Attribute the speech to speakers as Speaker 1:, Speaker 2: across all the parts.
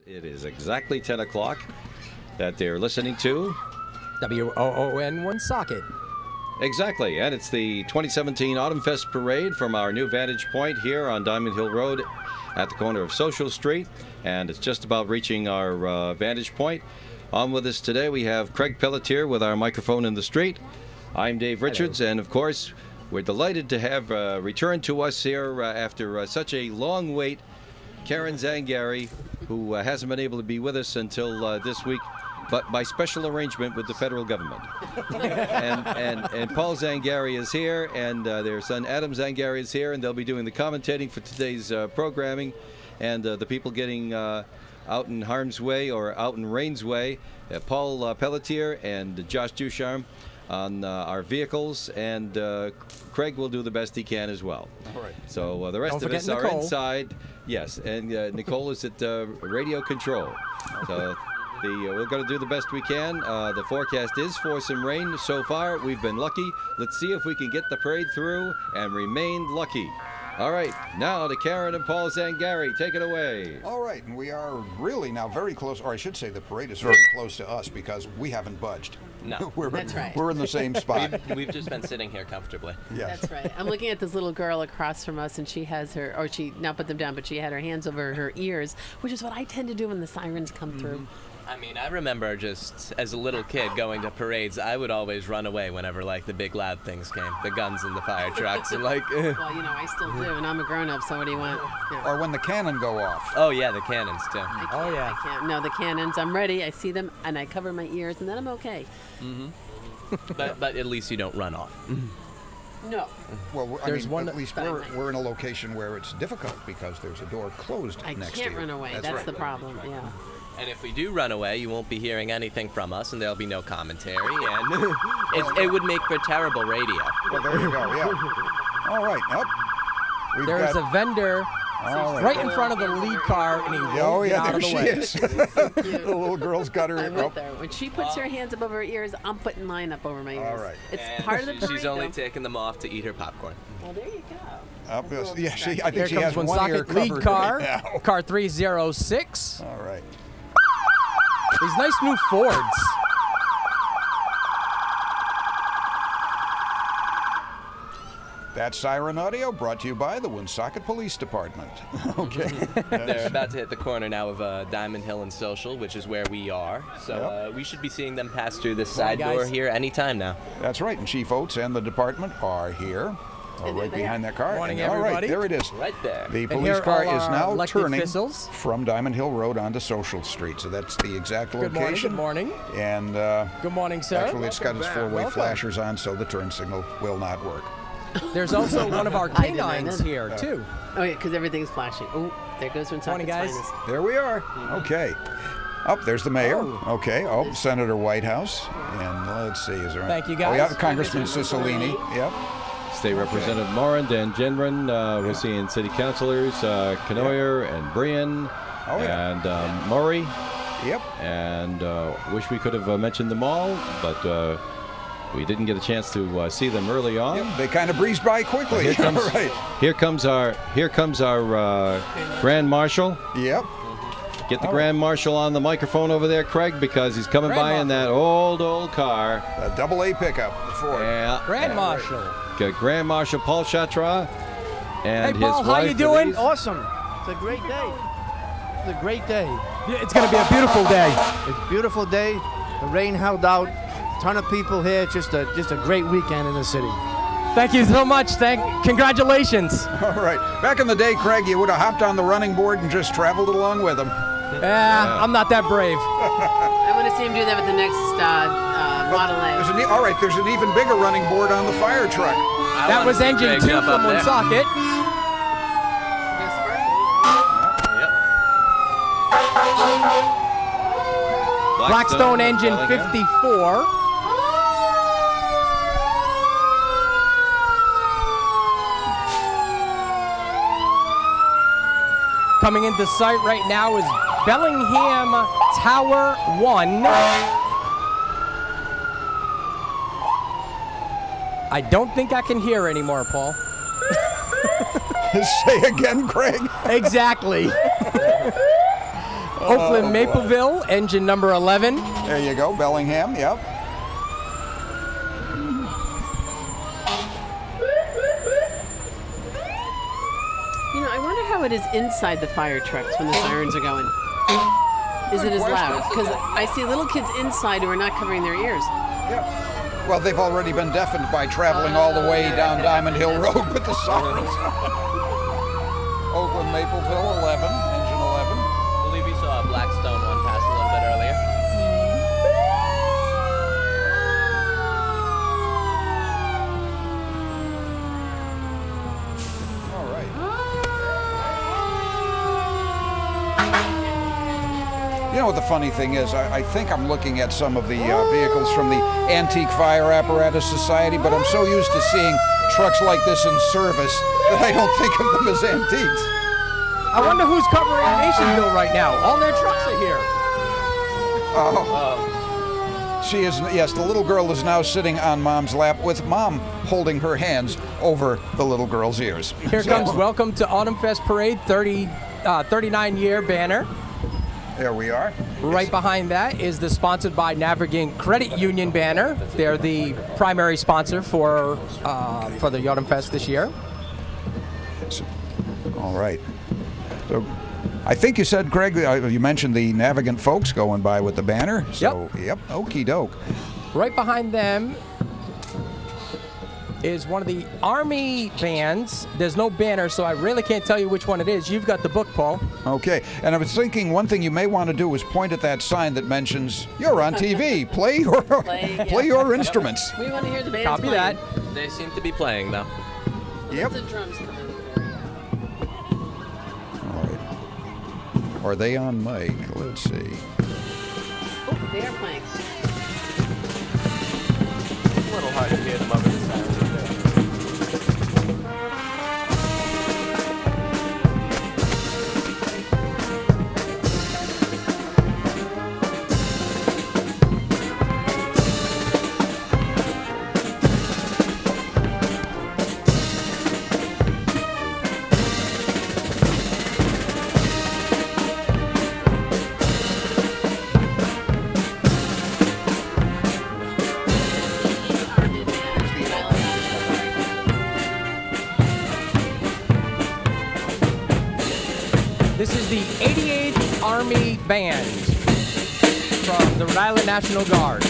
Speaker 1: It is exactly 10 o'clock that they're listening to
Speaker 2: WOON Woonsocket.
Speaker 1: Exactly, and it's the 2017 Autumnfest Parade from our new vantage point here on Diamond Hill Road at the corner of Social Street, and it's just about reaching our vantage point. On with us today we have Craig Pelletier with our microphone in the street. I'm Dave Richards. Hello. And of course we're delighted to have returned to us here after such a long wait, Karen Zangari, who hasn't been able to be with us until this week, but by special arrangement with the federal government. and Paul Zangari is here, and their son Adam Zangari is here, and they'll be doing the commentating for today's programming. And the people getting out in harm's way or out in rain's way, Paul Pelletier and Josh Ducharme on our vehicles, and Craig will do the best he can as well. All right. So the rest of us are inside. Yes, and Nicole is at radio control. So we're going to do the best we can. The forecast is for some rain. So far, we've been lucky. Let's see if we can get the parade through and remain lucky. All right, now to Karen and Paul Zangari. Take it away.
Speaker 3: All right, and we are really now very close, or I should say the parade is very close to us because we haven't budged.
Speaker 4: No,
Speaker 3: that's right. We're in the same spot.
Speaker 4: We've just been sitting here comfortably.
Speaker 3: Yes.
Speaker 5: That's right. I'm looking at this little girl across from us, and she has her, or she not put them down, but she had her hands over her ears, which is what I tend to do when the sirens come through.
Speaker 4: I mean, I remember just as a little kid going to parades, I would always run away whenever, like, the big loud things came, the guns and the fire trucks, and like...
Speaker 5: Well, you know, I still do, and I'm a grown-up, so what do you want? Yeah.
Speaker 3: Or when the cannon go off.
Speaker 4: Oh, yeah, the cannons, too.
Speaker 5: Oh, yeah. I can't. No, the cannons, I'm ready, I see them, and I cover my ears, and then I'm okay.
Speaker 4: But at least you don't run off.
Speaker 5: No.
Speaker 3: Well, I mean, at least we're in a location where it's difficult because there's a door closed next to you.
Speaker 5: I can't run away. That's right. The problem, yeah.
Speaker 4: And if we do run away, you won't be hearing anything from us, and there'll be no commentary, and it would make for terrible radio.
Speaker 3: Well, there you go, yeah. All right,
Speaker 2: There's a vendor right in front of the lead car, and he won't get out of the way.
Speaker 3: Is. The little girl's got her...
Speaker 5: I'm with her. When she puts her hands above her ears, I'm putting mine up over my ears.
Speaker 3: All right.
Speaker 5: It's part of the parade,
Speaker 4: She's only taking them off to eat her popcorn.
Speaker 5: Well, there you go.
Speaker 3: Yeah, I think she has one ear covered
Speaker 2: lead car,
Speaker 3: right now.
Speaker 2: car 306.
Speaker 3: All right.
Speaker 2: These nice new Fords.
Speaker 3: That siren audio brought to you by the Woonsocket Police Department. Okay.
Speaker 4: They're about to hit the corner now of Diamond Hill and Social, which is where we are. So we should be seeing them pass through this side door here anytime now.
Speaker 3: That's right, and Chief Oates and the department are here. Right behind that car.
Speaker 2: Morning,
Speaker 3: all
Speaker 2: everybody.
Speaker 3: right, there it is.
Speaker 4: Right there.
Speaker 3: The police car is now turning
Speaker 2: officials
Speaker 3: from Diamond Hill Road onto Social Street. So that's the exact location.
Speaker 2: Good morning.
Speaker 3: And
Speaker 2: good morning, sir.
Speaker 3: Actually, it's got its four-way flashers on, so the turn signal will not work.
Speaker 2: There's also one of our canines here, too.
Speaker 5: Oh, yeah, because everything's flashing. Oh, there goes Woonsocket's
Speaker 2: morning, guys.
Speaker 5: finest.
Speaker 3: There we are. Okay. There's the mayor. Okay. Senator Whitehouse. And let's see, is there...
Speaker 2: Thank you, guys.
Speaker 3: We have Congressman Cicilline. Yep.
Speaker 1: State Representative Moran, Dan Genren. We're seeing city councilors, Canoyer and Brian and Murray.
Speaker 3: Yep.
Speaker 1: And wish we could have mentioned them all, but we didn't get a chance to see them early on.
Speaker 3: Yep, they kind of breezed by quickly.
Speaker 1: Here comes our Grand Marshal.
Speaker 3: Yep.
Speaker 1: Get the Grand Marshal on the microphone over there, Craig, because he's coming by in that old car.
Speaker 3: A double-A pickup. Ford.
Speaker 1: Yeah.
Speaker 2: Grand Marshal.
Speaker 1: Grand Marshal Paul Chatra and
Speaker 2: hey, Paul,
Speaker 1: his wife.
Speaker 2: how you doing?
Speaker 6: Awesome. It's a great day. It's a great day.
Speaker 2: Yeah, it's going to be a beautiful day.
Speaker 6: It's a beautiful day. The rain held out. A ton of people here. Just a great weekend in the city.
Speaker 2: Thank you so much. Congratulations.
Speaker 3: All right. Back in the day, Craig, you would have hopped on the running board and just traveled along with him.
Speaker 2: I'm not that brave.
Speaker 5: I want to see him do that with the next Model A.
Speaker 3: All right, there's an even bigger running board on the fire truck.
Speaker 2: That was engine 2 from Woonsocket. Blackstone engine 54. Coming into sight right now is Bellingham Tower 1. I don't think I can hear anymore, Paul.
Speaker 3: Say again, Craig.
Speaker 2: Exactly. Oakland Mapleville, engine number 11.
Speaker 3: There you go, Bellingham, yep.
Speaker 5: You know, I wonder how it is inside the fire trucks when the sirens are going. Is it as loud? Because I see little kids inside who are not covering their ears.
Speaker 3: Yeah. Well, they've already been deafened by traveling all the way down Diamond Hill Road with the sirens. Oakland Mapleville 11, engine 11.
Speaker 4: I believe we saw a Blackstone one pass a little bit earlier.
Speaker 3: All right. You know what the funny thing is? I think I'm looking at some of the vehicles from the Antique Fire Apparatus Society, but I'm so used to seeing trucks like this in service that I don't think of them as antiques.
Speaker 2: I wonder who's covering Nationville right now. All their trucks are here.
Speaker 3: Oh. She is, yes, the little girl is now sitting on Mom's lap with Mom holding her hands over the little girl's ears.
Speaker 2: Here comes Welcome to Autumnfest Parade, 39-year banner.
Speaker 3: There we are.
Speaker 2: Right behind that is the sponsored by Navigant Credit Union banner. They're the primary sponsor for the Autumnfest this year.
Speaker 3: All right. So I think you said, Craig, you mentioned the Navigant folks going by with the banner. So, yep, okie doke.
Speaker 2: Right behind them is one of the Army bands. There's no banner, so I really can't tell you which one it is. You've got the book, Paul.
Speaker 3: Okay, and I was thinking one thing you may want to do is point at that sign that mentions you're on TV. Play your instruments.
Speaker 5: We want to hear the band.
Speaker 2: Copy that.
Speaker 4: They seem to be playing, though.
Speaker 3: Yep.
Speaker 5: The drums come in.
Speaker 3: All right. Are they on mic? Let's see.
Speaker 5: Oh, they are playing.
Speaker 4: It's a little hard to hear them over the sirens.
Speaker 2: This is the 88th Army Band from the Rhode Island National Guard.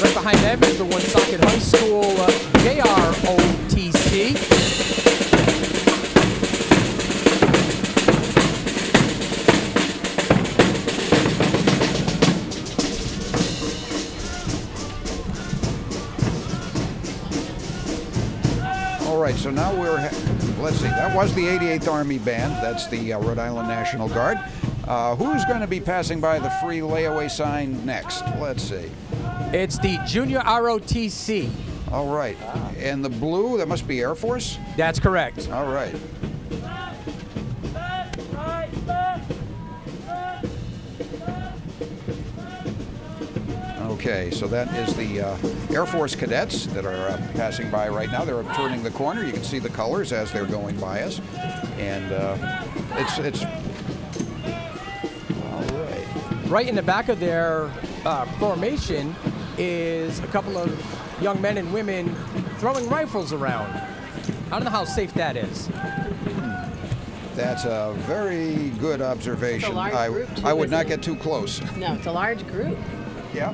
Speaker 2: Right behind them is the Woonsocket High School JROTC.
Speaker 3: All right, so now let's see, that was the 88th Army Band. That's the Rhode Island National Guard. Who's going to be passing by the free layaway sign next? Let's see.
Speaker 2: It's the Junior ROTC.
Speaker 3: All right. And the blue, that must be Air Force?
Speaker 2: That's correct.
Speaker 3: All right. Okay, so that is the Air Force Cadets that are passing by right now. They're turning the corner. You can see the colors as they're going by us. And it's all right.
Speaker 2: Right in the back of their formation is a couple of young men and women throwing rifles around. I don't know how safe that is.
Speaker 3: That's a very good observation.
Speaker 5: It's a large group too,
Speaker 3: I would not
Speaker 5: isn't it?
Speaker 3: get too close.
Speaker 5: No, it's a large group.
Speaker 3: Yeah.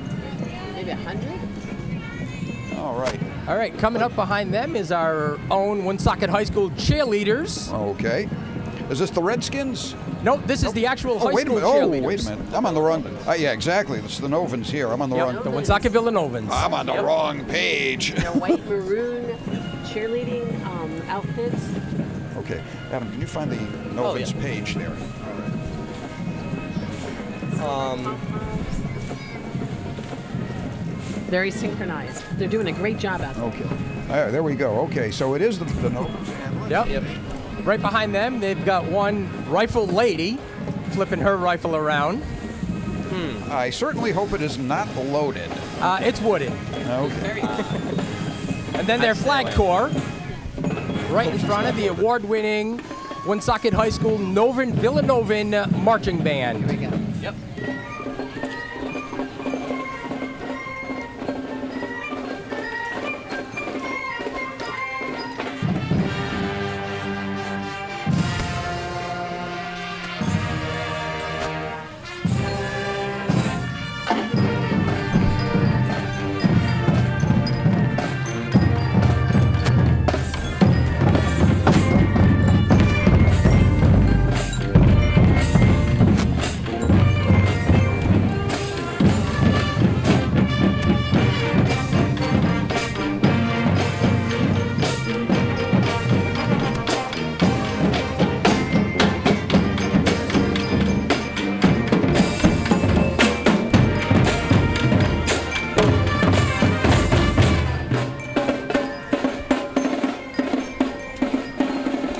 Speaker 5: Maybe 100?
Speaker 3: All right.
Speaker 2: All right, coming up behind them is our own Woonsocket High School Cheerleaders.
Speaker 3: Okay. Is this the Redskins?
Speaker 2: Nope, this is the actual high school cheerleaders.
Speaker 3: Oh, wait a minute. I'm on the wrong. Yeah, exactly. It's the Novans here. I'm on the wrong.
Speaker 2: The Woonsocket Villanovans.
Speaker 3: I'm on the wrong page.
Speaker 5: Their white maroon cheerleading outfits.
Speaker 3: Okay, Adam, can you find the Novans page there?
Speaker 5: Very synchronized. They're doing a great job out there.
Speaker 3: Okay. There we go. Okay, so it is the Novans.
Speaker 2: Yep. Right behind them, they've got one rifle lady flipping her rifle around.
Speaker 3: I certainly hope it is not loaded.
Speaker 2: It's wooden.
Speaker 3: Okay.
Speaker 2: And then their flag corps, right in front of the award-winning Woonsocket High School Novin Villanovan Marching Band.
Speaker 5: Here we go.
Speaker 4: Yep.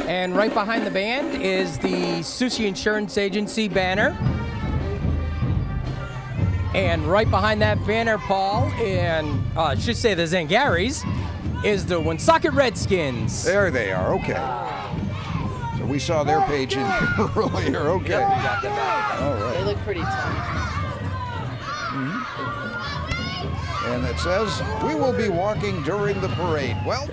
Speaker 2: And right behind the band is the Sushi Insurance Agency banner. And right behind that banner, Paul, and I should say the Zangaris, is the Woonsocket Redskins.
Speaker 3: There they are, okay. So we saw their page in here earlier, okay.
Speaker 4: Yep, we got them back.
Speaker 3: All
Speaker 5: They
Speaker 3: right.
Speaker 5: look pretty tough.
Speaker 3: And it says, we will be walking during the parade. Well,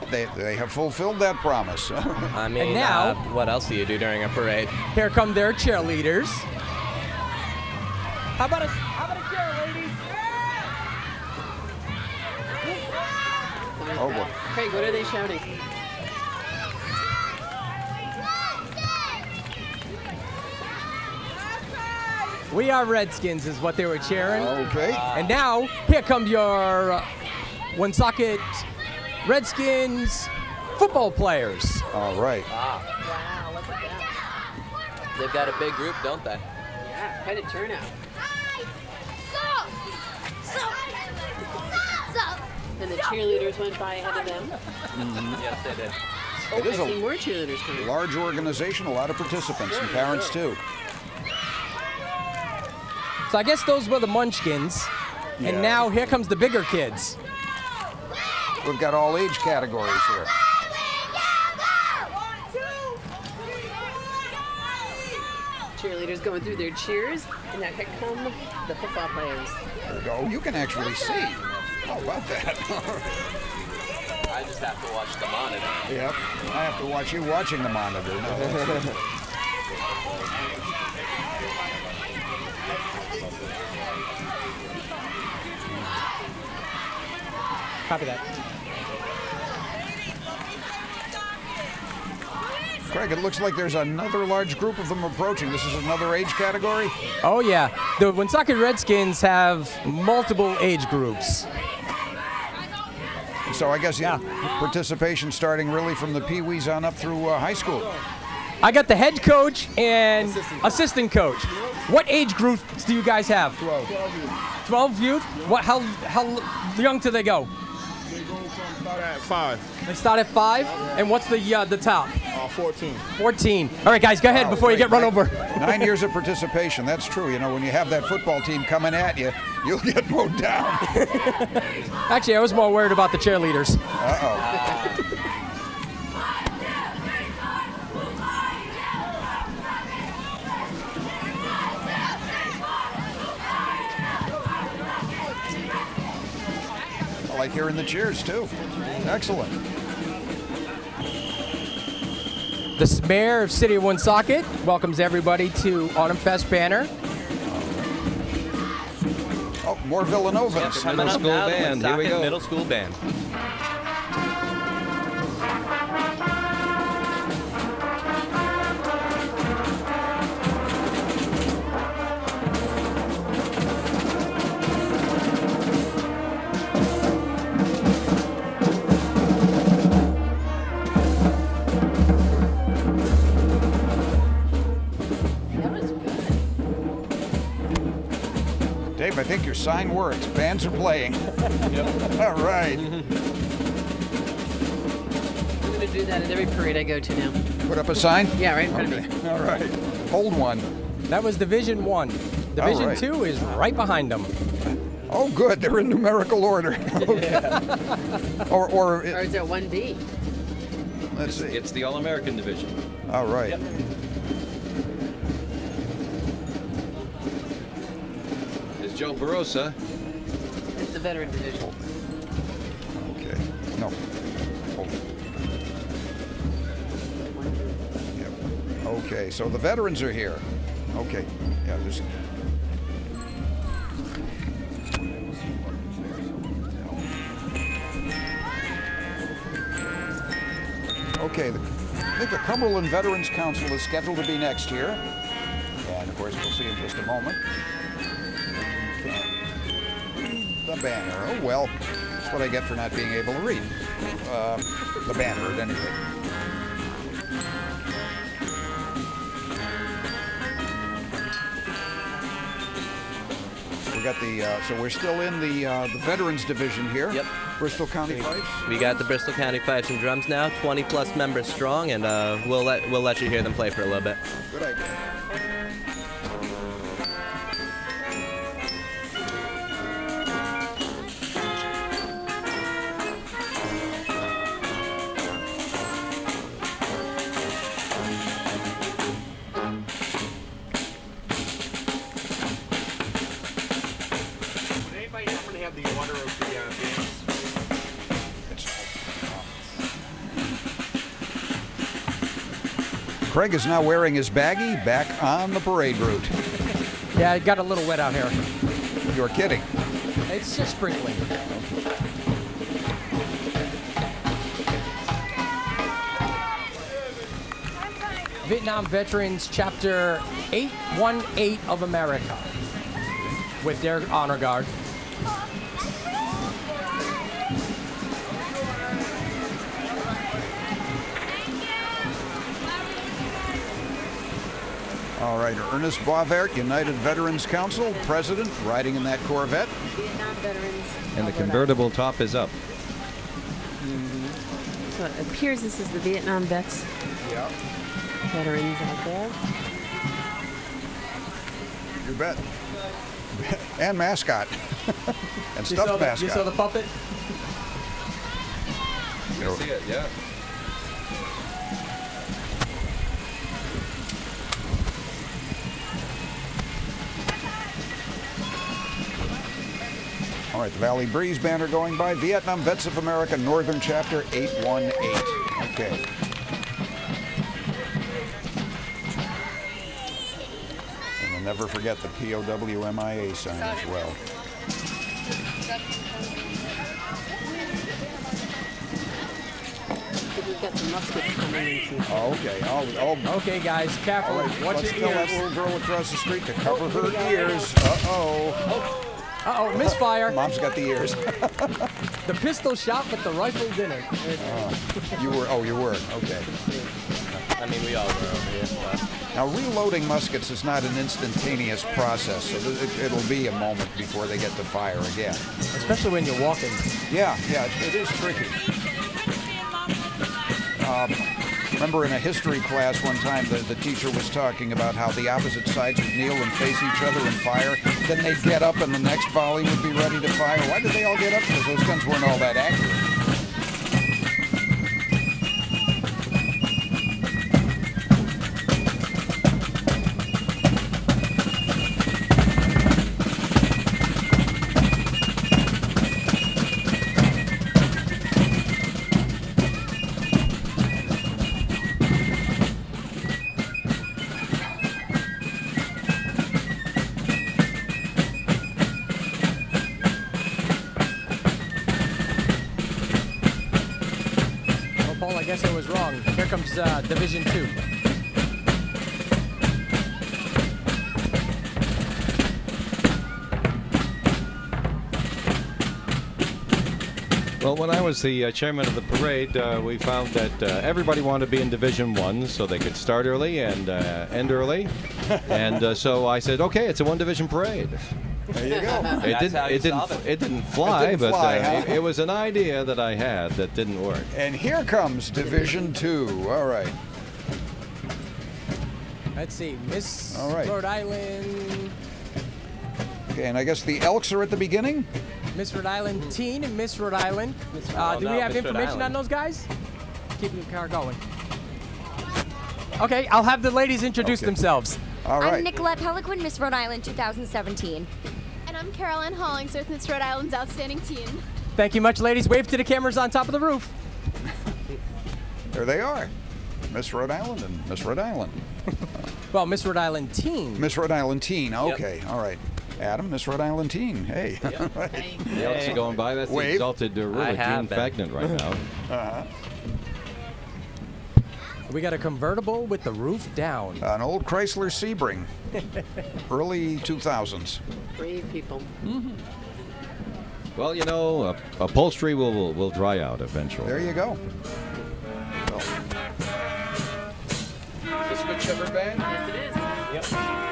Speaker 3: they have fulfilled that promise.
Speaker 4: I mean,
Speaker 2: And now-
Speaker 4: what else do you do during a parade?
Speaker 2: Here come their cheerleaders. How about a cheer, ladies?
Speaker 3: Oh, boy.
Speaker 5: Craig, what are they shouting?
Speaker 2: We are Redskins is what they were cheering.
Speaker 3: Okay.
Speaker 2: And now, here come your Woonsocket Redskins football players.
Speaker 3: All right.
Speaker 5: Wow, look at that.
Speaker 4: They've got a big group, don't they?
Speaker 5: Yeah, quite a turnout. And the cheerleaders went by ahead of them.
Speaker 4: Yes, they did.
Speaker 5: Oh,
Speaker 3: It is
Speaker 5: I
Speaker 3: a
Speaker 5: see more cheerleaders coming.
Speaker 3: large organization, a lot of participants and parents too.
Speaker 2: So I guess those were the Munchkins.
Speaker 3: Yeah.
Speaker 2: And now here comes the bigger kids.
Speaker 3: We've got all age categories here.
Speaker 5: Cheerleaders going through their cheers, and now here come the football players.
Speaker 3: There we go. You can actually see. How about that?
Speaker 4: I just have to watch the monitor.
Speaker 3: Yep. I have to watch you watching the monitor. No, that's it.
Speaker 2: Copy that.
Speaker 3: Craig, it looks like there's another large group of them approaching. This is another age category?
Speaker 2: Oh yeah, the Woonsocket Redskins have multiple age groups.
Speaker 3: So I guess participation starting really from the Pee-wees on up through high school.
Speaker 2: I got the head coach and assistant coach. What age groups do you guys have? 12 youth? What? How young do they go?
Speaker 7: They go from start at 5.
Speaker 2: They start at 5, and what's the top?
Speaker 7: 14.
Speaker 2: 14. All right, guys, go ahead before you get run over.
Speaker 3: 9 years of participation. That's true. You know, when you have that football team coming at you, you'll get mowed down.
Speaker 2: Actually, I was more worried about the cheerleaders.
Speaker 3: Uh-oh. I like hearing the cheers, too. Excellent.
Speaker 2: The mayor of City of Woonsocket welcomes everybody to Autumnfest banner.
Speaker 3: Oh, more Villanovans.
Speaker 1: Middle school band. Here we go.
Speaker 4: Middle school band.
Speaker 3: Dave, I think your sign works. Bands are playing. Yep. All right.
Speaker 5: I'm going to do that at every parade I go to now.
Speaker 3: Put up a sign?
Speaker 5: Yeah, right in front of me.
Speaker 3: All right. Hold one.
Speaker 2: That was Division 1. Division
Speaker 3: right.
Speaker 2: 2 is right behind them.
Speaker 3: Oh, good. They're in numerical order. Okay. Or
Speaker 5: Or is there 1B?
Speaker 3: Let's see.
Speaker 1: It's the All-American division.
Speaker 3: All right.
Speaker 1: Yep. It's Joe Barossa.
Speaker 5: It's the veteran division.
Speaker 3: Okay. No. Hold it. Yep. Okay, so the veterans are here. Okay. Yeah, just. Okay, I think the Cumberland Veterans Council is scheduled to be next here. And of course, we'll see in just a moment. Okay. The banner. Oh, well, that's what I get for not being able to read. The banner, at any rate. We got the, so we're still in the Veterans Division here.
Speaker 4: Yep.
Speaker 3: Bristol County Fifes.
Speaker 4: We got the Bristol County Fifes and Drums now, 20+ members strong, and we'll let you hear them play for a little bit.
Speaker 3: Good idea.
Speaker 7: Would anybody happen to have the order of the bands?
Speaker 3: Craig is now wearing his baggie back on the parade route.
Speaker 2: Yeah, it got a little wet out here.
Speaker 3: You're kidding.
Speaker 2: It's just sprinkling. Vietnam Veterans Chapter 818 of America with their honor guard.
Speaker 3: All right, Ernest Boisvert, United Veterans Council, President, riding in that Corvette.
Speaker 5: Vietnam veterans.
Speaker 1: And the convertible top is up.
Speaker 5: So it appears this is the Vietnam vets.
Speaker 3: Yeah.
Speaker 5: Veterans out there.
Speaker 3: You bet. And mascot. And
Speaker 2: You
Speaker 3: stuffed
Speaker 2: saw
Speaker 3: mascot.
Speaker 2: you saw the puppet?
Speaker 1: You see it, yeah.
Speaker 3: All right, the Valley Breeze banner going by. Vietnam Vets of America, Northern Chapter 818. Okay. And we'll never forget the POWMIA sign as well.
Speaker 5: We've got some muskets coming in.
Speaker 3: Oh, okay.
Speaker 2: Okay, guys, careful.
Speaker 3: All right,
Speaker 2: Watch
Speaker 3: let's
Speaker 2: your
Speaker 3: tell that
Speaker 2: ears.
Speaker 3: little girl across the street to cover her ears. Uh-oh.
Speaker 2: Uh-oh, misfire.
Speaker 3: Mom's got the ears.
Speaker 2: The pistol shot, but the rifle didn't.
Speaker 3: You were, okay.
Speaker 4: I mean, we all were over here. But
Speaker 3: Now, reloading muskets is not an instantaneous process, so it'll be a moment before they get to fire again.
Speaker 2: Especially when you're walking.
Speaker 3: Yeah, it is tricky. Remember in a history class one time, the teacher was talking about how the opposite sides would kneel and face each other and fire. Then they'd get up and the next volley would be ready to fire. Why did they all get up? Because those guns weren't all that accurate.
Speaker 2: I guess I was wrong. Here comes Division 2.
Speaker 1: Well, when I was the chairman of the parade, we found that everybody wanted to be in Division 1 so they could start early and end early. And so I said, okay, it's a one-division parade.
Speaker 3: There you go.
Speaker 1: It didn't fly,
Speaker 3: It didn't fly, huh?
Speaker 1: it was an idea that I had that didn't work.
Speaker 3: And here comes Division 2. All right.
Speaker 2: Let's see, Miss
Speaker 3: All right.
Speaker 2: Rhode Island,
Speaker 3: Okay, and I guess the Elks are at the beginning?
Speaker 2: Miss Rhode Island Teen and Miss Rhode Island. Do
Speaker 4: no,
Speaker 2: we have
Speaker 4: Miss Rhode
Speaker 2: information on
Speaker 4: Island.
Speaker 2: those guys? keeping the car going. Okay, I'll have the ladies introduce themselves.
Speaker 3: All right.
Speaker 8: I'm Nicolette Peliquin, Miss Rhode Island 2017.
Speaker 9: And I'm Caroline Hollingsworth, Miss Rhode Island's Outstanding Teen.
Speaker 2: Thank you much, ladies. Wave to the cameras on top of the roof.
Speaker 3: There they are. Miss Rhode Island and Miss Rhode Island.
Speaker 2: Well, Miss Rhode Island Teen.
Speaker 3: Miss Rhode Island Teen. Okay. All right. Adam, Miss Rhode Island Teen. Hey.
Speaker 1: The Elks are going by. That's the
Speaker 3: Wave.
Speaker 1: exalted ruler, June
Speaker 4: have been.
Speaker 1: Fagnant, right now.
Speaker 2: We got a convertible with the roof down.
Speaker 3: An old Chrysler Sebring. Early 2000s.
Speaker 5: Brave people.
Speaker 1: Well, you know, upholstery will dry out eventually.
Speaker 3: There you go.
Speaker 1: This whichever band?
Speaker 5: Yes, it is.
Speaker 2: Yep.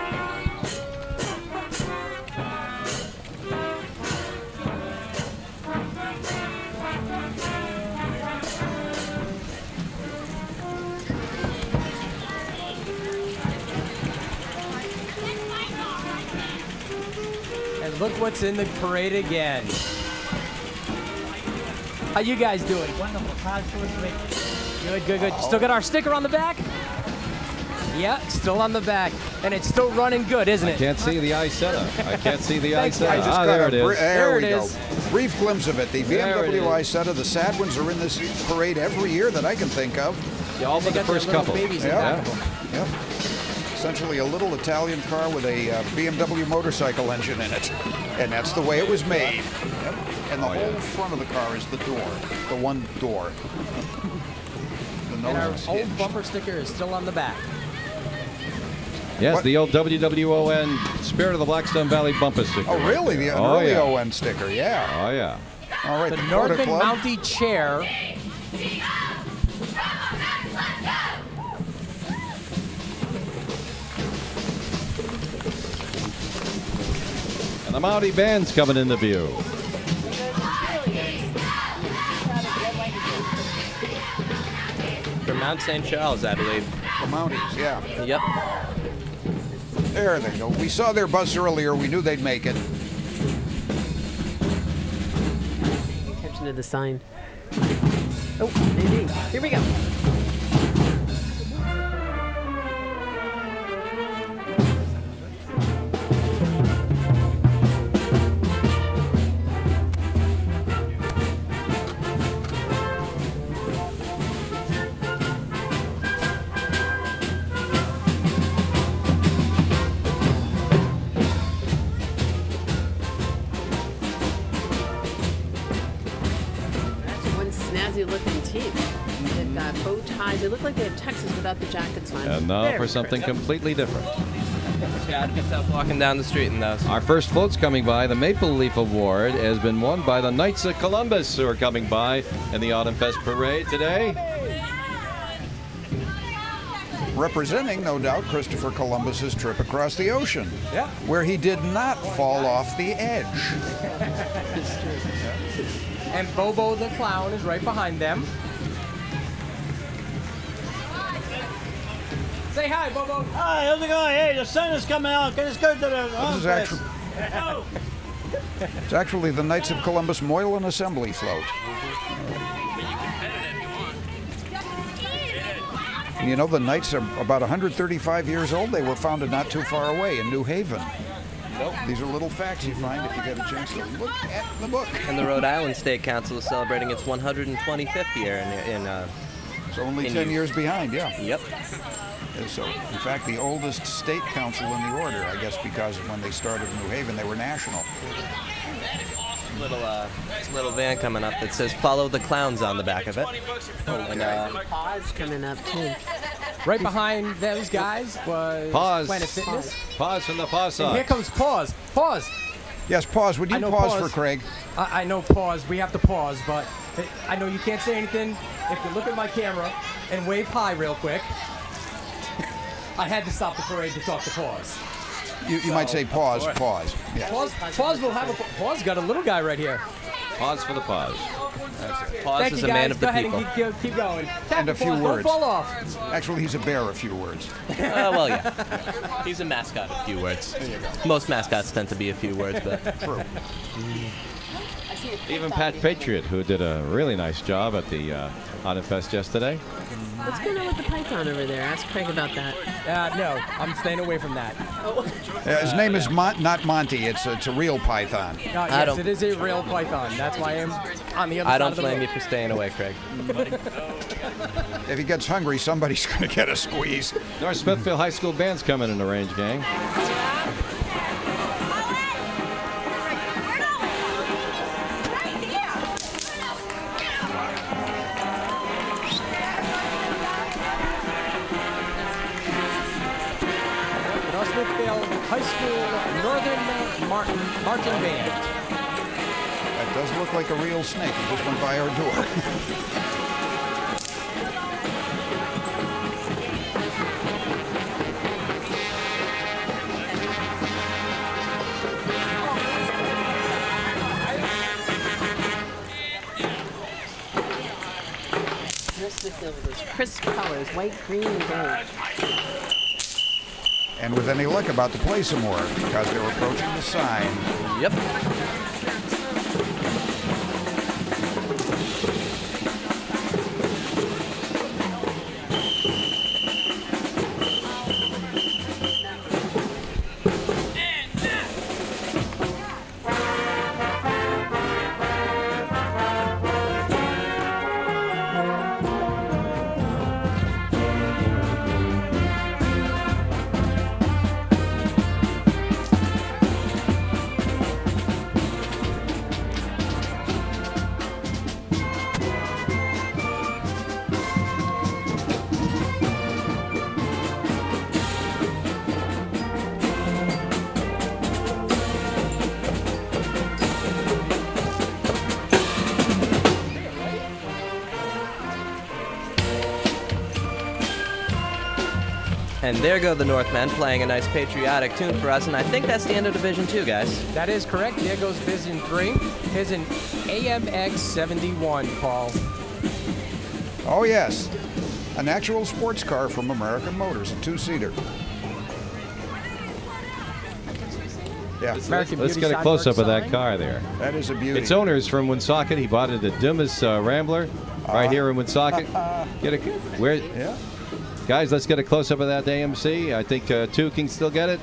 Speaker 2: And look what's in the parade again. How you guys doing? Good, good, good. Still got our sticker on the back? Yeah, still on the back. And it's still running good, isn't it?
Speaker 1: Can't see the Isetta. I can't see the
Speaker 2: Thanks,
Speaker 1: Isetta.
Speaker 3: I just got
Speaker 1: There it is.
Speaker 3: There we
Speaker 2: There it
Speaker 3: go.
Speaker 2: is.
Speaker 3: Brief glimpse of it. The
Speaker 1: There it
Speaker 3: BMW
Speaker 1: is.
Speaker 3: Isetta, the sad ones are in this parade every year that I can think of.
Speaker 1: Yeah, all
Speaker 2: They
Speaker 1: but the
Speaker 2: got their
Speaker 1: first
Speaker 2: little
Speaker 1: couple.
Speaker 2: babies in
Speaker 3: Yeah.
Speaker 2: back of them.
Speaker 3: Yep. Essentially a little Italian car with a BMW motorcycle engine in it. And that's the way it was made. Yep. And the whole front of the car is the door. The one door. The
Speaker 2: And our
Speaker 3: nose is
Speaker 2: old
Speaker 3: hinged.
Speaker 2: bumper sticker is still on the back.
Speaker 1: Yes,
Speaker 3: What?
Speaker 1: the old WWON Spirit of the Blackstone Valley bumper sticker.
Speaker 3: Oh, really? The
Speaker 1: Oh,
Speaker 3: early
Speaker 1: yeah.
Speaker 3: ON sticker, yeah.
Speaker 1: Oh, yeah.
Speaker 3: All right,
Speaker 2: The
Speaker 3: Dakota
Speaker 2: Northern
Speaker 3: Club.
Speaker 2: Mountie chair.
Speaker 1: And the Mountie band's coming into view.
Speaker 4: From Mount St. Charles, I believe.
Speaker 3: The Mounties, yeah.
Speaker 4: Yep.
Speaker 3: There they go. We saw their bus earlier. We knew they'd make it.
Speaker 5: Attention to the sign. Oh, maybe. Here we go. One snazzy looking team. They've got bow ties. They look like they have Texas without the jackets on.
Speaker 1: And now
Speaker 5: Very
Speaker 1: for something
Speaker 5: crisp.
Speaker 1: completely different.
Speaker 4: Scott gets out walking down the street in those.
Speaker 1: Our first float's coming by. The Maple Leaf Award has been won by the Knights of Columbus, who are coming by in the Autumnfest Parade today.
Speaker 3: Representing, no doubt, Christopher Columbus's trip across the ocean.
Speaker 2: Yeah.
Speaker 3: Where he did not fall off the edge.
Speaker 2: And Bobo the Clown is right behind them. Say hi, Bobo.
Speaker 10: Hi, how's it going? Hey, the sun is coming out. Let's go to the
Speaker 3: This is actually, it's actually the Knights of Columbus Moylan Assembly float. And you know, the Knights are about 135 years old. They were founded not too far away in New Haven. These are little facts you find if you get a chance to look at the book.
Speaker 4: And the Rhode Island State Council is celebrating its 125th year in
Speaker 3: It's only
Speaker 4: in
Speaker 3: 10
Speaker 4: use.
Speaker 3: years behind, yeah.
Speaker 4: Yep.
Speaker 3: So, in fact, the oldest state council in the order, I guess because when they started in New Haven, they were national.
Speaker 4: Little van coming up that says "Follow the Clowns" on the back of it. And
Speaker 5: Pause coming up too.
Speaker 2: Right behind those guys was
Speaker 1: Pause.
Speaker 2: Planet Fitness.
Speaker 1: Pause from the pause
Speaker 2: And
Speaker 1: side.
Speaker 2: here comes Pause. Pause.
Speaker 3: Yes, pause. Would
Speaker 2: I
Speaker 3: you
Speaker 2: know
Speaker 3: pause
Speaker 2: pause.
Speaker 3: for Craig?
Speaker 2: I know pause. We have to pause, but I know you can't say anything. If you look at my camera and wave hi real quick, I had to stop the parade to talk to Pause.
Speaker 3: You might say pause, pause. Yeah.
Speaker 2: Pause will have a Pause. Got a little guy right here.
Speaker 1: Pause for the pause.
Speaker 4: Pause
Speaker 2: Thank
Speaker 4: is
Speaker 2: you
Speaker 4: a
Speaker 2: guys.
Speaker 4: man of
Speaker 2: Go
Speaker 4: the
Speaker 2: ahead
Speaker 4: people.
Speaker 2: and keep going.
Speaker 3: And a
Speaker 2: Captain
Speaker 3: few
Speaker 2: Pause,
Speaker 3: words.
Speaker 2: Don't fall off.
Speaker 3: Actually, he's a bear, a few words.
Speaker 4: Well, yeah. He's a mascot. A few words. Most mascots tend to be a few words, but
Speaker 3: True.
Speaker 1: Even Pat Patriot, who did a really nice job at the Autumnfest yesterday.
Speaker 5: What's going on with the python over there? Ask Craig about that.
Speaker 2: No, I'm staying away from that.
Speaker 3: His name is not Monty. It's a real python.
Speaker 2: Yes, it is a real python. That's why I'm on the other side of the road.
Speaker 4: I don't blame you for staying away, Craig.
Speaker 3: If he gets hungry, somebody's going to get a squeeze.
Speaker 1: North Smithfield High School band's coming in the range, gang.
Speaker 2: High School Northern Marching Band.
Speaker 3: That does look like a real snake. It just went by our door.
Speaker 5: Those crisp colors, white, green, and gold.
Speaker 3: And with any luck, about to play some more because they're approaching the sign.
Speaker 4: Yep. And there go the Northmen playing a nice patriotic tune for us, and I think that's the end of Division 2, guys.
Speaker 2: That is correct. There goes Division 3. Here's an AMX 71, Paul.
Speaker 3: Oh, yes. An actual sports car from American Motors, a two-seater. Yeah.
Speaker 1: Let's get a close-up of that car there.
Speaker 3: That is a beauty.
Speaker 1: Its owner is from Woonsocket. He bought it at Dumas Rambler right here in Woonsocket.
Speaker 3: Yeah.
Speaker 1: Guys, let's get a close-up of that AMC. I think 2 can still get it.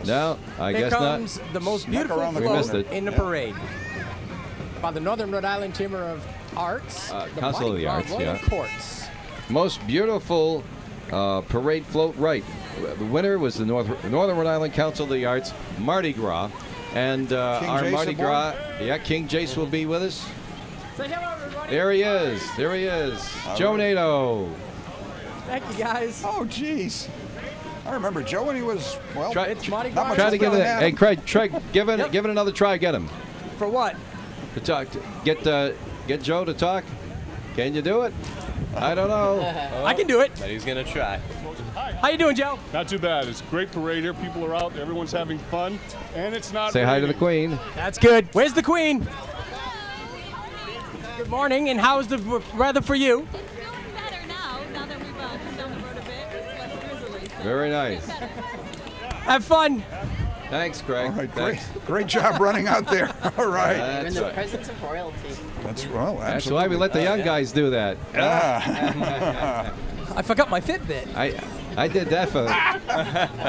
Speaker 1: No, I guess not.
Speaker 2: Here comes the most beautiful float in the parade. By the Northern Rhode Island Chamber of Arts.
Speaker 1: Council of the Arts, yeah.
Speaker 2: Courts.
Speaker 1: Most beautiful parade float, right. The winner was the Northern Rhode Island Council of the Arts, Mardi Gras. And our
Speaker 3: Jace
Speaker 1: Mardi Gras, King Jace will be with us. There he is. There he is. Joe Nato.
Speaker 2: Thank you, guys.
Speaker 3: Oh, jeez. I remember Joe when he was, well,
Speaker 1: try
Speaker 3: to
Speaker 1: give it. Hey, Craig, give it another try. Get him.
Speaker 2: For what?
Speaker 1: To talk. Get Joe to talk. Can you do it? I don't know.
Speaker 2: I can do it.
Speaker 4: But he's gonna try.
Speaker 2: How you doing, Joe?
Speaker 11: Not too bad. It's a great parade here. People are out. Everyone's having fun, and it's not.
Speaker 1: Say hi to the Queen.
Speaker 2: That's good. Where's the Queen? Good morning. And how's the weather for you?
Speaker 9: It's feeling better now that we've come down the road a bit. It's less drizzly. So
Speaker 1: Very nice.
Speaker 2: Have fun.
Speaker 1: Thanks, Craig.
Speaker 3: All right, great job running out there. All right.
Speaker 5: You're in the presence of royalty.
Speaker 3: That's
Speaker 1: That's why we let the young guys do that.
Speaker 2: I forgot my Fitbit.
Speaker 1: I did that for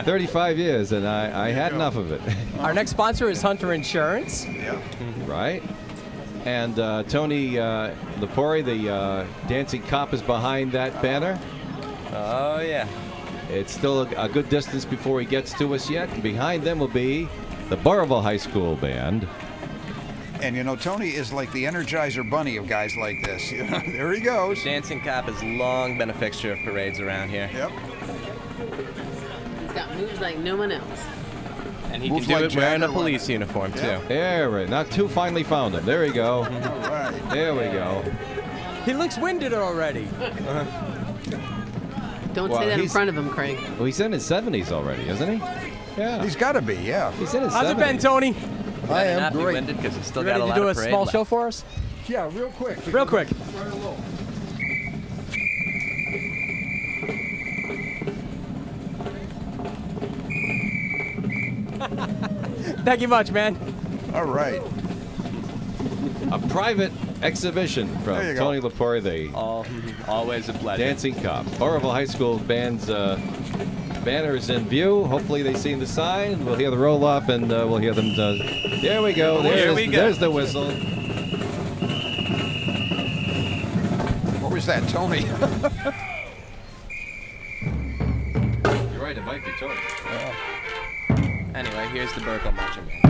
Speaker 1: 35 years, and I had enough of it.
Speaker 2: Our next sponsor is Hunter Insurance.
Speaker 3: Yeah.
Speaker 1: Right. And Tony Lepori, the dancing cop, is behind that banner.
Speaker 4: Oh, yeah.
Speaker 1: It's still a good distance before he gets to us yet. And behind them will be the Burrillville High School Band.
Speaker 3: And, you know, Tony is like the Energizer Bunny of guys like this. You know, there he goes.
Speaker 4: The dancing cop has long been a fixture of parades around here.
Speaker 3: Yep.
Speaker 5: He's got moves like no one else.
Speaker 4: And he can do it wearing a police uniform, too.
Speaker 1: There, not too finally found him. There we go.
Speaker 3: All right.
Speaker 1: There we go.
Speaker 2: He looks winded already.
Speaker 5: Don't say that in front of him, Craig.
Speaker 1: Well, he's in his 70s already, isn't he? Yeah.
Speaker 3: He's got to be, yeah.
Speaker 1: He's in his 70s.
Speaker 2: How's it been, Tony?
Speaker 3: I am great.
Speaker 4: Because he's still
Speaker 2: You ready
Speaker 4: got a
Speaker 2: to
Speaker 4: lot
Speaker 2: do a
Speaker 4: of parade
Speaker 2: small
Speaker 4: left.
Speaker 2: show for us?
Speaker 3: Yeah, real quick.
Speaker 2: Real quick. Thank you much, man.
Speaker 3: All right.
Speaker 1: A private exhibition from
Speaker 3: There you go.
Speaker 1: Tony Lepore, the
Speaker 4: Always a pleasure.
Speaker 1: dancing cop. Oroville High School band's banner is in view. Hopefully they see the sign. We'll hear the roll off, and we'll hear them. There we go. There's the whistle.
Speaker 3: What was that, Tony?
Speaker 1: You're right. It might be Tony.
Speaker 4: Anyway, here's the Burkle marching band.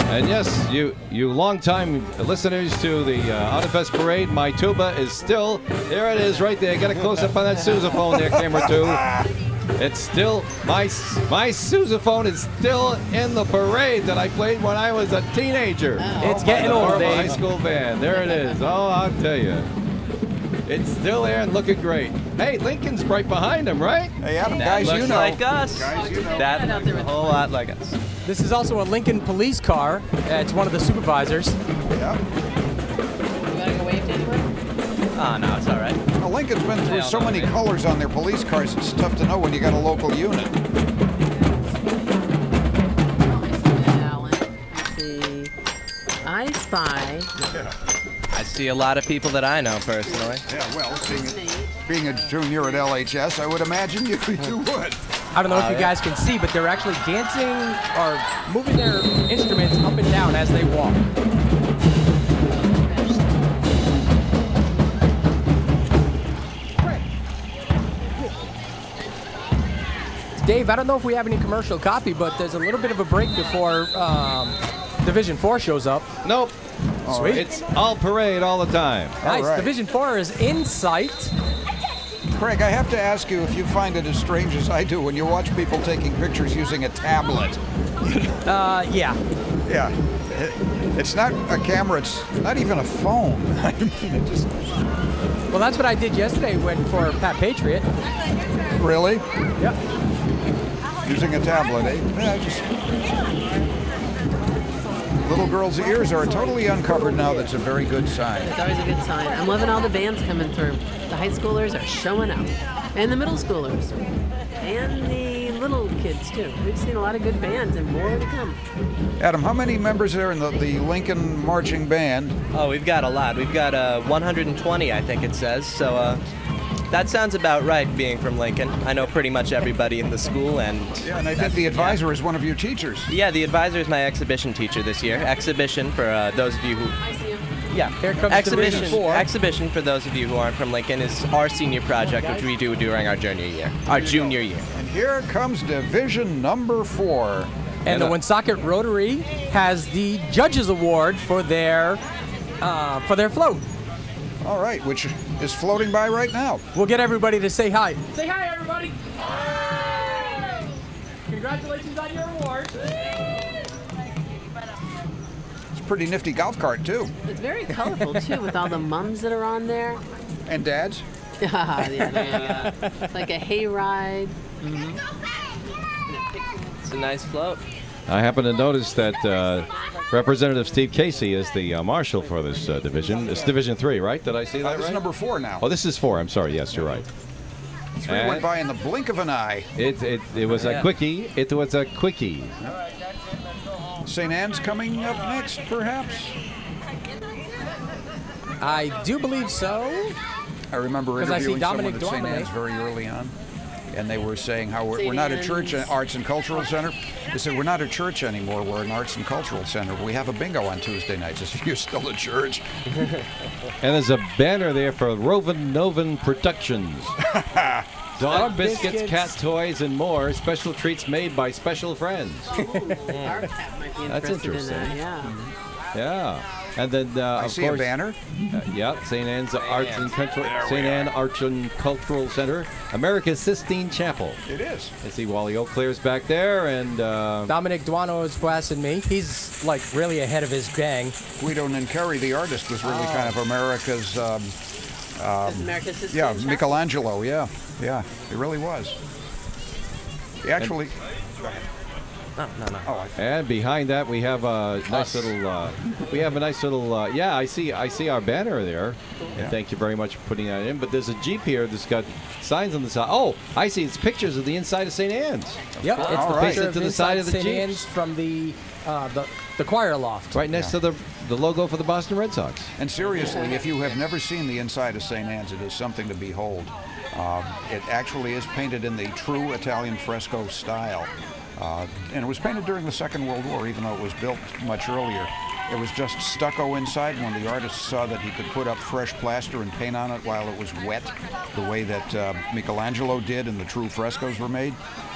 Speaker 1: And yes, you long-time listeners to the Autumnfest Parade, my tuba is still, there it is right there. Get a close-up on that sousaphone there, camera 2. It's still, my sousaphone is still in the parade that I played when I was a teenager.
Speaker 2: It's getting old,
Speaker 1: Oroville
Speaker 2: Dave.
Speaker 1: High School band, there it is. Oh, I'll tell you. It's still there and looking great. Hey, Lincoln's right behind him, right?
Speaker 3: Hey, Adam,
Speaker 4: That
Speaker 3: guys,
Speaker 4: looks
Speaker 3: you know.
Speaker 4: like us.
Speaker 3: Guys, you know.
Speaker 4: That looks a whole lot like us.
Speaker 2: This is also a Lincoln police car. It's one of the supervisors.
Speaker 3: Yeah.
Speaker 5: You gotta go wave to anyone?
Speaker 4: Oh, no, it's all right.
Speaker 3: Well, Lincoln's been through
Speaker 4: Hell
Speaker 3: so
Speaker 4: no,
Speaker 3: many
Speaker 4: man.
Speaker 3: colors on their police cars, it's tough to know when you got a local unit.
Speaker 5: Alan. Let's see. I spy.
Speaker 4: I see a lot of people that I know personally.
Speaker 3: Yeah, well, being a junior at LHS, I would imagine you would.
Speaker 2: I don't know if you guys can see, but they're actually dancing or moving their instruments up and down as they walk. Dave, I don't know if we have any commercial copy, but there's a little bit of a break before Division 4 shows up.
Speaker 1: Nope.
Speaker 2: Sweet.
Speaker 1: It's all parade all the time.
Speaker 2: Nice.
Speaker 3: right.
Speaker 2: Division 4 is in sight.
Speaker 3: Craig, I have to ask you if you find it as strange as I do when you watch people taking pictures using a tablet.
Speaker 2: Yeah.
Speaker 3: Yeah. It's not a camera, it's not even a phone. I mean, it just...
Speaker 2: Well, that's what I did yesterday for Pat Patriot.
Speaker 3: Really?
Speaker 2: Yep.
Speaker 3: Using a tablet, eh? Yeah, little girls' ears are totally uncovered now. That's a very good sign.
Speaker 5: It's always a good sign. I'm loving all the bands coming through. The high schoolers are showing up. And the middle schoolers. And the little kids, too. We've seen a lot of good bands and more to come.
Speaker 3: Adam, how many members are in the Lincoln Marching Band?
Speaker 4: Oh, we've got a lot. We've got 120, I think it says. So that sounds about right, being from Lincoln. I know pretty much everybody in the school, and
Speaker 3: Yeah, and I think the advisor is one of your teachers.
Speaker 4: yeah, the advisor is my exhibition teacher this year. Exhibition for those of you who.
Speaker 5: I see 'em.
Speaker 4: Yeah,
Speaker 2: Here comes
Speaker 4: exhibition.
Speaker 2: Division 4.
Speaker 4: Exhibition for those of you who aren't from Lincoln is our senior project, which we do during our junior year.
Speaker 3: And here comes Division number 4.
Speaker 2: And the Woonsocket Rotary has the Judges Award for their float.
Speaker 3: All right, which is floating by right now.
Speaker 2: We'll get everybody to say hi. Say hi, everybody. Congratulations on your award.
Speaker 3: It's a pretty nifty golf cart, too.
Speaker 5: It's very colorful, too, with all the mums that are on there.
Speaker 3: And dads?
Speaker 5: Yeah, there you go. It's like a hayride.
Speaker 4: It's a nice float.
Speaker 1: I happen to notice that Representative Steve Casey is the Marshal for this division. It's Division 3, right? Did I see that
Speaker 3: This
Speaker 1: right?
Speaker 3: is number 4 now.
Speaker 1: Oh, this is 4. I'm sorry. Yes, you're right.
Speaker 3: 3 went by in the blink of an eye.
Speaker 1: It was a quickie. It was a quickie.
Speaker 3: St. Anne's coming up next, perhaps?
Speaker 2: I do believe so.
Speaker 3: I remember
Speaker 2: 'Cause I see
Speaker 3: interviewing someone
Speaker 2: Dominic
Speaker 3: at St.
Speaker 2: Duhamel.
Speaker 3: Anne's very early on, and they were saying how we're
Speaker 5: St.
Speaker 3: not a church,
Speaker 5: Anne's.
Speaker 3: arts and cultural center. They said, we're not a church anymore, we're an arts and cultural center. We have a bingo on Tuesday nights. If you're still a church.
Speaker 1: And there's a banner there for Noven Productions. Dog biscuits, cat toys, and more. Special treats made by special friends.
Speaker 5: Our cat might be
Speaker 1: That's
Speaker 5: interested in
Speaker 1: interesting.
Speaker 5: that, yeah.
Speaker 1: Yeah. And then,
Speaker 3: I
Speaker 1: of
Speaker 3: see
Speaker 1: course,
Speaker 3: a banner.
Speaker 1: Yeah, St. Anne's St. Anne Arts and Cultural Center, America's Sistine Chapel.
Speaker 3: It is.
Speaker 1: I see Wally O'Clair's back there, and
Speaker 2: Dominic Duano is passing me. He's like really ahead of his gang.
Speaker 3: Guido Nincari, the artist, was really kind of America's.
Speaker 5: America's Sistine
Speaker 3: Yeah,
Speaker 5: Chapel?
Speaker 3: Michelangelo. Yeah, it really was. He actually.
Speaker 4: No.
Speaker 3: Oh,
Speaker 1: and behind that we have a nice little. Yeah, I see our banner there. And thank you very much for putting that in. But there's a Jeep here that's got signs on the side. Oh, I see. It's pictures of the inside of St. Anne's.
Speaker 2: Yep, it's
Speaker 3: All
Speaker 2: the
Speaker 3: right.
Speaker 2: picture
Speaker 1: To
Speaker 2: of
Speaker 1: the side of the
Speaker 2: St.
Speaker 1: Jeeps.
Speaker 2: Anne's from the choir loft.
Speaker 1: Right next to the logo for the Boston Red Sox.
Speaker 3: And seriously, if you have never seen the inside of St. Anne's, it is something to behold. It actually is painted in the true Italian fresco style. And it was painted during the Second World War, even though it was built much earlier. It was just stucco inside. When the artist saw that he could put up fresh plaster and paint on it while it was wet, the way that Michelangelo did and the true frescoes were made,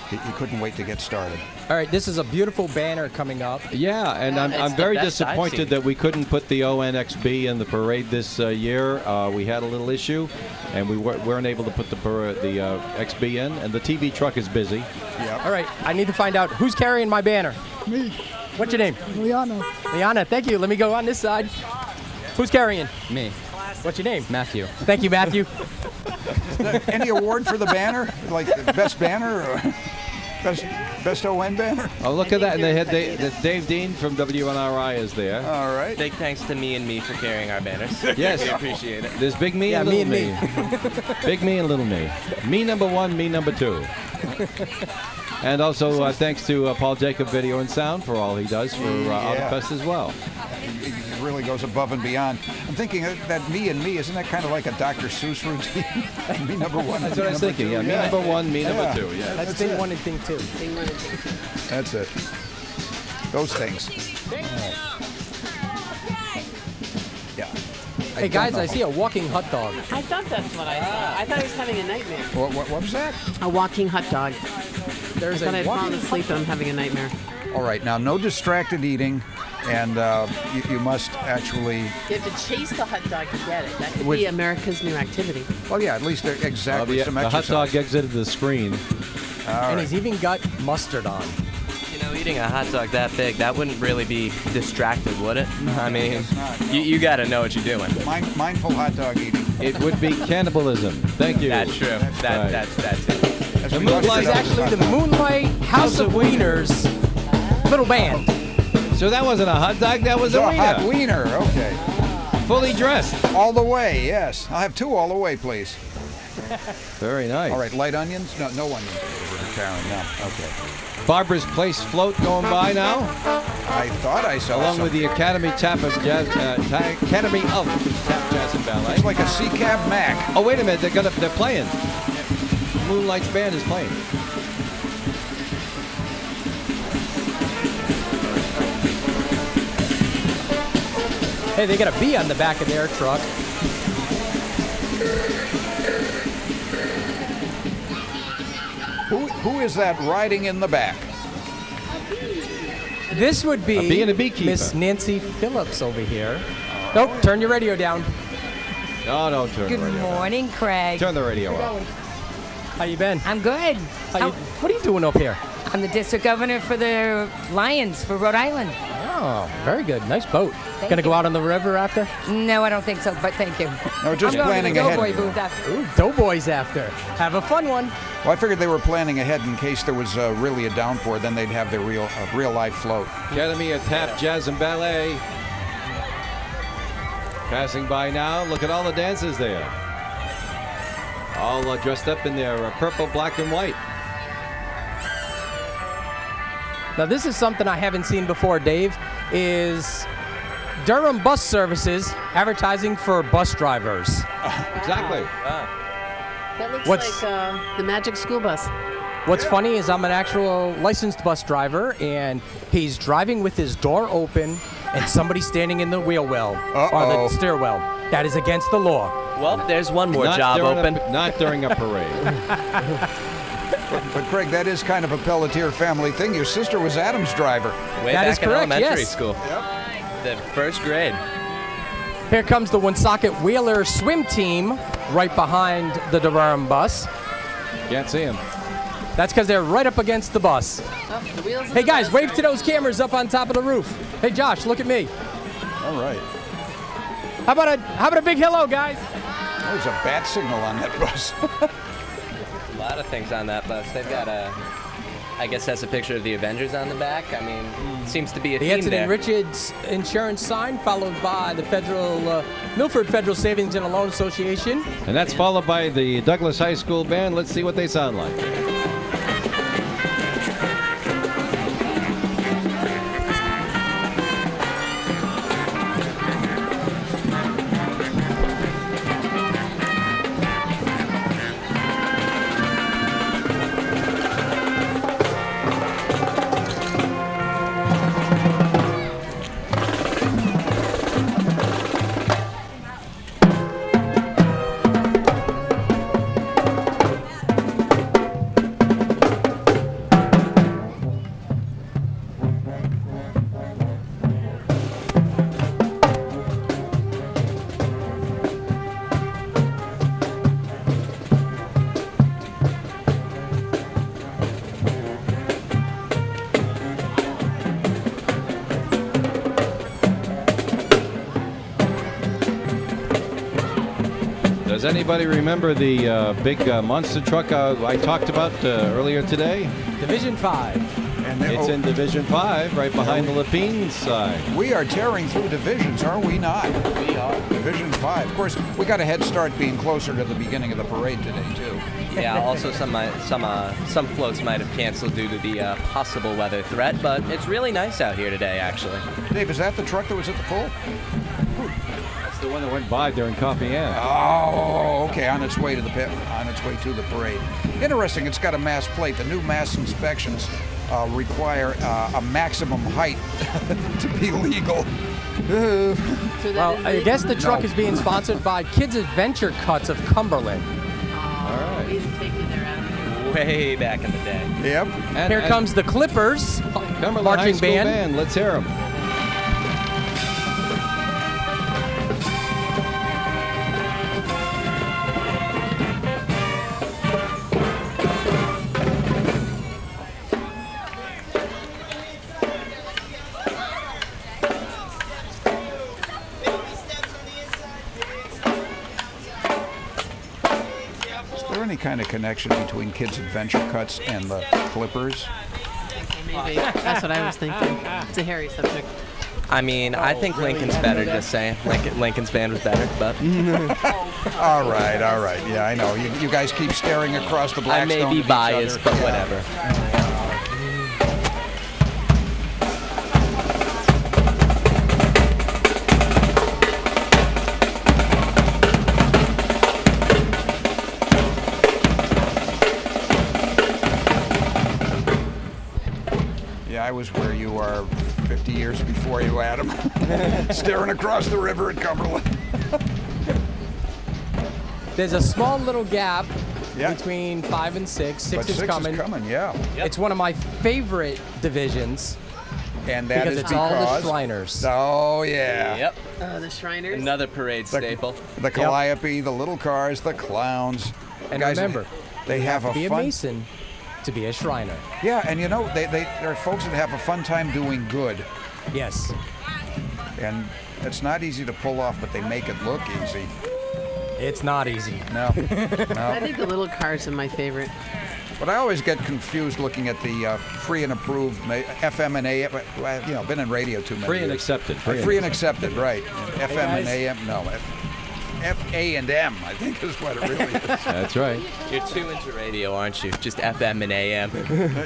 Speaker 3: he couldn't wait to get started.
Speaker 2: All right, this is a beautiful banner coming up.
Speaker 1: Yeah, and I'm very disappointed that we couldn't put the ONXB in the parade this year. We had a little issue, and we weren't able to put the XB in, and the TV truck is busy.
Speaker 3: Yeah.
Speaker 2: All right, I need to find out who's carrying my banner.
Speaker 12: Me.
Speaker 2: What's your name?
Speaker 12: Liana.
Speaker 2: Liana, thank you. Let me go on this side. Who's carrying?
Speaker 13: Me.
Speaker 2: What's your name?
Speaker 13: Matthew.
Speaker 2: Thank you, Matthew.
Speaker 3: Any award for the banner? Like best banner? Or best ON banner?
Speaker 1: Oh, look at that. And they had Dave Dean from WNRI is there.
Speaker 3: All right.
Speaker 4: Big thanks to Me and Me for carrying our banners.
Speaker 1: Yes.
Speaker 4: We appreciate it.
Speaker 1: There's Big Me
Speaker 2: Yeah,
Speaker 1: and
Speaker 2: me
Speaker 1: Little
Speaker 2: and
Speaker 1: Me. Big Me and Little Me. Me number 1, me number 2. And also thanks to Paul Jacob Video and Sound for all he does for Autumnfest as well.
Speaker 3: It really goes above and beyond. I'm thinking that Me and Me, isn't that kind of like a Dr. Seuss routine? Me number 1.
Speaker 1: That's what I was thinking. Yeah, me number 1, me number 2. Yeah.
Speaker 2: That's thing 1 and thing 2.
Speaker 3: That's it. Those things. Yeah.
Speaker 2: Hey guys, I see a walking hot dog.
Speaker 5: I thought that's what I saw. I thought he was having a nightmare.
Speaker 3: What was that?
Speaker 5: A walking hot dog.
Speaker 2: There's
Speaker 5: I thought
Speaker 2: a
Speaker 5: I'd fallen
Speaker 2: walking
Speaker 5: asleep and I'm having a nightmare.
Speaker 3: All right, now no distracted eating, and you must actually.
Speaker 5: You have to chase the hot dog to get it. That could be America's new activity.
Speaker 3: Well, yeah, at least exactly some
Speaker 1: the
Speaker 3: exercise.
Speaker 1: hot dog exited the screen.
Speaker 2: And he's even got mustard on.
Speaker 4: You know, eating a hot dog that big, that wouldn't really be distracted, would it? I mean, you got to know what you're doing.
Speaker 3: Mindful hot dog eating.
Speaker 1: It would be cannibalism. Thank you.
Speaker 4: That's true. That's it.
Speaker 2: The Moonlight is actually the Moonlight House of Wieners little band.
Speaker 1: So that wasn't a hot dog, that was a
Speaker 3: a
Speaker 1: wiener.
Speaker 3: hot wiener, okay.
Speaker 1: Fully dressed.
Speaker 3: All the way, yes. I'll have 2 all the way, please.
Speaker 1: Very nice.
Speaker 3: All right, light onions? No onions over here, Karen. No, okay.
Speaker 1: Barbara's Place float going by now.
Speaker 3: I thought I saw
Speaker 1: Along
Speaker 3: some.
Speaker 1: with the Academy of Tap Jazz and Ballet.
Speaker 3: It's like a C-Cab Mac.
Speaker 1: Oh, wait a minute, they're playing. Moonlight's band is playing.
Speaker 2: Hey, they got a bee on the back of their truck.
Speaker 3: Who is that riding in the back?
Speaker 2: This would be
Speaker 1: A bee and a beekeeper.
Speaker 2: Miss Nancy Phillips over here. Nope, turn your radio down.
Speaker 1: No, don't turn
Speaker 14: Good
Speaker 1: the radio
Speaker 14: morning, Craig.
Speaker 1: Turn the radio up.
Speaker 2: How you been?
Speaker 14: I'm good.
Speaker 2: What are you doing up here?
Speaker 14: I'm the district governor for the Lions for Rhode Island.
Speaker 2: Oh, very good. Nice boat.
Speaker 14: Thank
Speaker 2: Gonna
Speaker 14: you.
Speaker 2: go out on the river after?
Speaker 14: No, I don't think so, but thank you.
Speaker 3: No, just
Speaker 14: I'm
Speaker 3: planning
Speaker 14: going to
Speaker 3: ahead.
Speaker 14: the Doughboy booth after.
Speaker 2: Ooh, Doughboys after. Have a fun one.
Speaker 3: Well, I figured they were planning ahead in case there was really a downpour. Then they'd have their real life float.
Speaker 1: Academy of Tap Jazz and Ballet. Passing by now. Look at all the dancers there. All dressed up in their purple, black, and white.
Speaker 2: Now, this is something I haven't seen before, Dave, is Durham Bus Services advertising for bus drivers.
Speaker 1: Exactly.
Speaker 5: That looks
Speaker 2: What's-
Speaker 5: like the Magic School Bus.
Speaker 2: What's funny is I'm an actual licensed bus driver, and he's driving with his door open and somebody standing in the wheel well or the stairwell. That is against the law.
Speaker 4: Well, there's one more
Speaker 1: Not
Speaker 4: job
Speaker 1: during
Speaker 4: open.
Speaker 1: Not during a parade.
Speaker 3: But Craig, that is kind of a Pelletier family thing. Your sister was Adam's driver.
Speaker 4: Way
Speaker 2: That
Speaker 4: back
Speaker 2: is
Speaker 4: in
Speaker 2: correct,
Speaker 4: elementary
Speaker 2: yes.
Speaker 4: school. The first grade.
Speaker 2: Here comes the Woonsocket Wheeler swim team right behind the Durham bus.
Speaker 1: Can't see them.
Speaker 2: That's because they're right up against the bus.
Speaker 5: Oh, the wheels
Speaker 2: Hey guys, wave to those cameras up on top of the roof. Hey Josh, look at me.
Speaker 3: All right.
Speaker 2: How about a big hello, guys?
Speaker 3: There's a bat signal on that bus.
Speaker 4: A lot of things on that bus. They've got I guess that's a picture of the Avengers on the back. I mean, seems to be a
Speaker 2: The
Speaker 4: theme
Speaker 2: Anthony
Speaker 4: there.
Speaker 2: Richards insurance sign, followed by the Milford Federal Savings and Loan Association.
Speaker 1: And that's followed by the Douglas High School band. Let's see what they sound like. Does anybody remember the big monster truck I talked about earlier today?
Speaker 2: Division 5.
Speaker 3: And
Speaker 1: It's in Division 5, right behind the Lapine side.
Speaker 3: We are tearing through divisions, are we not?
Speaker 4: We are.
Speaker 3: Division 5. Of course, we got a head start being closer to the beginning of the parade today, too.
Speaker 4: Yeah, also some floats might have canceled due to the possible weather threat, but it's really nice out here today, actually.
Speaker 3: Dave, is that the truck that was at the pool?
Speaker 1: That's the one that went by during Coffee Inn.
Speaker 3: Oh, okay, on its way to the pit, on its way to the parade. Interesting, it's got a mass plate. The new mass inspections require a maximum height to be legal.
Speaker 2: Well, I guess the truck is being sponsored by Kids Adventure Cuts of Cumberland.
Speaker 1: All right.
Speaker 5: He's taking their out.
Speaker 4: Way back in the day.
Speaker 3: Yep.
Speaker 1: And
Speaker 2: Here comes the Clippers
Speaker 1: Cumberland
Speaker 2: marching
Speaker 1: High School
Speaker 2: band.
Speaker 1: Let's hear them.
Speaker 3: Any kind of connection between Kids Adventure Cuts and the Clippers?
Speaker 5: Maybe. That's what I was thinking. It's a hairy subject.
Speaker 4: I mean, I think Lincoln's better, just saying. Lincoln's band was better, but...
Speaker 3: All right. Yeah, I know. You guys keep staring across the Blackstone.
Speaker 4: I may be biased, but whatever.
Speaker 3: I was where you are 50 years before you, Adam. Staring across the river at Cumberland.
Speaker 2: There's a small little gap between 5 and 6. 6
Speaker 3: But
Speaker 2: is
Speaker 3: 6
Speaker 2: coming.
Speaker 3: is coming, yeah.
Speaker 2: It's one of my favorite divisions.
Speaker 3: And that
Speaker 2: because
Speaker 3: is
Speaker 2: it's all the Shriners.
Speaker 3: Oh, yeah.
Speaker 4: Yep.
Speaker 5: The Shriners.
Speaker 4: Another parade staple.
Speaker 3: The Calliope, the little cars, the clowns.
Speaker 2: And
Speaker 3: guys,
Speaker 2: remember,
Speaker 3: they have
Speaker 2: to
Speaker 3: a
Speaker 2: be
Speaker 3: fun...
Speaker 2: a Mason to be a Shriner.
Speaker 3: Yeah, and you know, there are folks that have a fun time doing good.
Speaker 2: Yes.
Speaker 3: And it's not easy to pull off, but they make it look easy.
Speaker 2: It's not easy.
Speaker 3: No.
Speaker 5: I think the little cars are my favorite.
Speaker 3: But I always get confused looking at the free and approved FM and AM. You know, been in radio too many
Speaker 1: Free and
Speaker 3: years.
Speaker 1: accepted.
Speaker 3: Free and accepted, right. And FM and AM, no. F-A-and-M, I think is what it really is.
Speaker 1: That's right.
Speaker 4: You're too into radio, aren't you? Just FM and AM.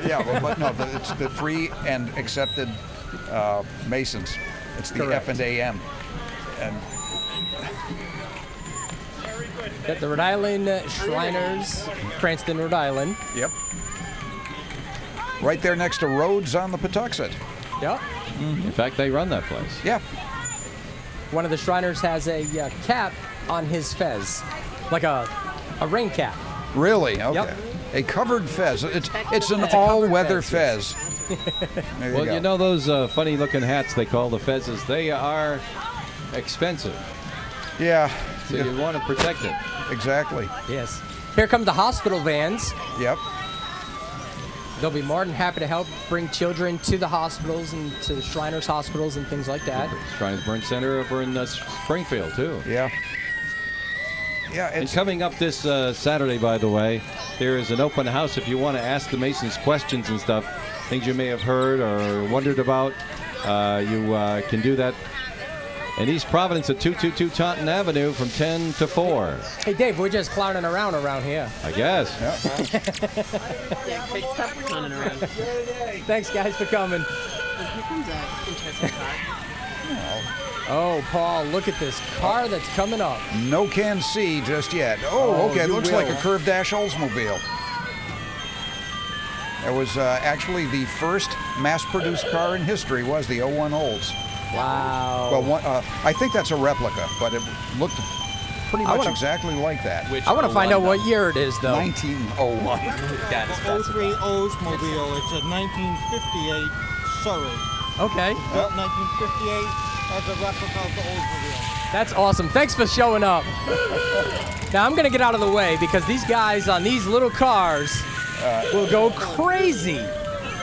Speaker 3: Yeah, well, but no, it's the free and accepted Masons. It's the
Speaker 2: Correct.
Speaker 3: F and AM. And
Speaker 2: Got the Rhode Island Shriners, Cranston, Rhode Island.
Speaker 3: Yep. Right there next to Rhodes on the Patuxent.
Speaker 2: Yep.
Speaker 1: In fact, they run that place.
Speaker 3: Yeah.
Speaker 2: One of the Shriners has a cap on his fez, like a rain cap.
Speaker 3: Really? Okay.
Speaker 2: Yep.
Speaker 3: A covered fez. It's an
Speaker 2: It's a
Speaker 3: all-weather
Speaker 2: covered
Speaker 3: fez. There
Speaker 1: Well,
Speaker 3: go.
Speaker 1: you know those funny-looking hats they call the fezzes? They are expensive.
Speaker 3: Yeah.
Speaker 1: So you want to protect it.
Speaker 3: Exactly.
Speaker 2: Yes. Here come the hospital vans.
Speaker 3: Yep.
Speaker 2: They'll be more than happy to help bring children to the hospitals and to the Shriners hospitals and things like that.
Speaker 1: Shriners Burn Center over in Springfield, too.
Speaker 3: Yeah. Yeah,
Speaker 1: and coming up this Saturday, by the way, there is an open house if you want to ask the Masons questions and stuff, things you may have heard or wondered about. You can do that in East Providence at 222 Taunton Avenue from 10 to 4.
Speaker 2: Hey, Dave, we're just clowning around here.
Speaker 1: I guess.
Speaker 5: Yeah, Craig, stop clowning around.
Speaker 2: Thanks, guys, for coming.
Speaker 5: Here comes an interesting car.
Speaker 2: Oh, Paul, look at this car that's coming up.
Speaker 3: No can see just yet. Oh, okay. It
Speaker 2: you
Speaker 3: looks
Speaker 2: will.
Speaker 3: like a curved dash Oldsmobile. It was actually the first mass-produced car in history was the 01 Olds.
Speaker 2: Wow.
Speaker 3: Well, I think that's a replica, but it looked pretty much exactly like that.
Speaker 2: I want to find out what year it is, though.
Speaker 3: 1901.
Speaker 10: 03 Oldsmobile. It's a 1958 Surrey.
Speaker 2: Okay.
Speaker 10: Built 1958 as a replica of the Oldsmobile.
Speaker 2: That's awesome. Thanks for showing up. Now, I'm going to get out of the way because these guys on these little cars will go crazy.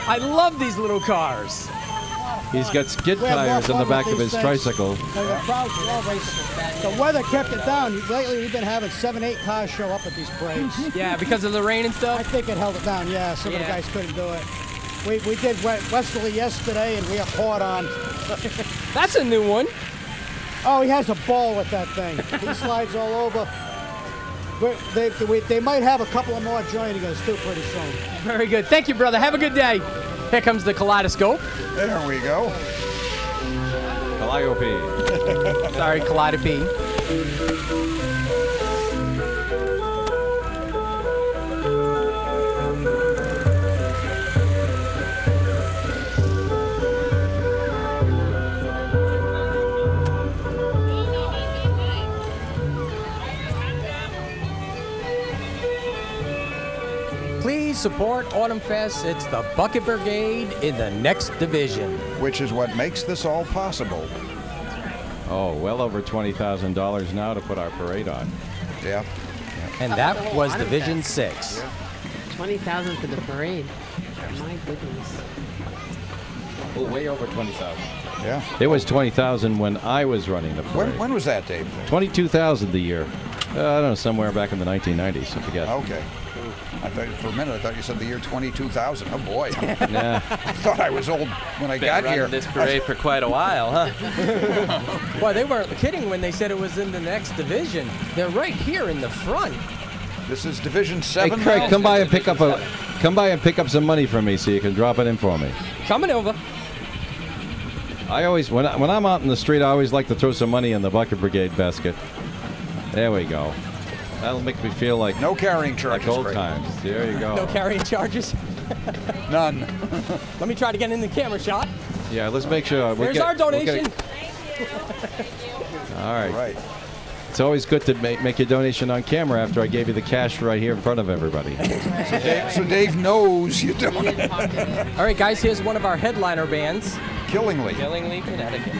Speaker 2: I love these little cars.
Speaker 1: He's got skid tires on the back of his tricycle.
Speaker 12: The weather kept it down. Lately, we've been having 7, 8 cars show up at these parades.
Speaker 2: Yeah, because of the rain and stuff?
Speaker 12: I think it held it down, yeah. Some of the guys couldn't do it. We did Westerly yesterday, and we have poured on.
Speaker 2: That's a new one.
Speaker 12: Oh, he has a ball with that thing. He slides all over. They might have a couple of more joining us, too, pretty soon.
Speaker 2: Very good. Thank you, brother. Have a good day. Here comes the kaleidoscope.
Speaker 3: There we go.
Speaker 1: Calliope.
Speaker 2: Sorry, Calliope. Please support Autumnfest. It's the Bucket Brigade in the next division.
Speaker 3: Which is what makes this all possible.
Speaker 1: Oh, well over $20,000 now to put our parade on.
Speaker 3: Yeah.
Speaker 2: And that was Division 6.
Speaker 5: 20,000 for the parade. My goodness.
Speaker 1: Oh, way over 20,000.
Speaker 3: Yeah.
Speaker 1: It was 20,000 when I was running the parade.
Speaker 3: When was that, Dave?
Speaker 1: 22,000 the year. I don't know, somewhere back in the 1990s, I forget.
Speaker 3: Okay. I thought for a minute I thought you said the year 22,000. Oh boy!
Speaker 1: Yeah.
Speaker 3: I thought I was old when I got here.
Speaker 4: This parade for quite a while, huh?
Speaker 2: Well, they weren't kidding when they said it was in the next division. They're right here in the front.
Speaker 3: This is Division 7.
Speaker 1: Hey, Craig, come by and pick up some money from me so you can drop it in for me.
Speaker 2: Coming over.
Speaker 1: I always, when I'm out in the street, I always like to throw some money in the Bucket Brigade basket. There we go. That'll make me feel like
Speaker 3: no carrying charges.
Speaker 1: Like old times. There you go.
Speaker 2: No carrying charges.
Speaker 3: None.
Speaker 2: Let me try to get in the camera shot.
Speaker 1: Yeah, let's make sure.
Speaker 2: Here's our donation.
Speaker 1: All right. It's always good to make your donation on camera after I gave you the cash right here in front of everybody.
Speaker 3: So Dave knows you don't.
Speaker 2: All right, guys, here's one of our headliner bands.
Speaker 3: Killingly.
Speaker 4: Killingly, Connecticut.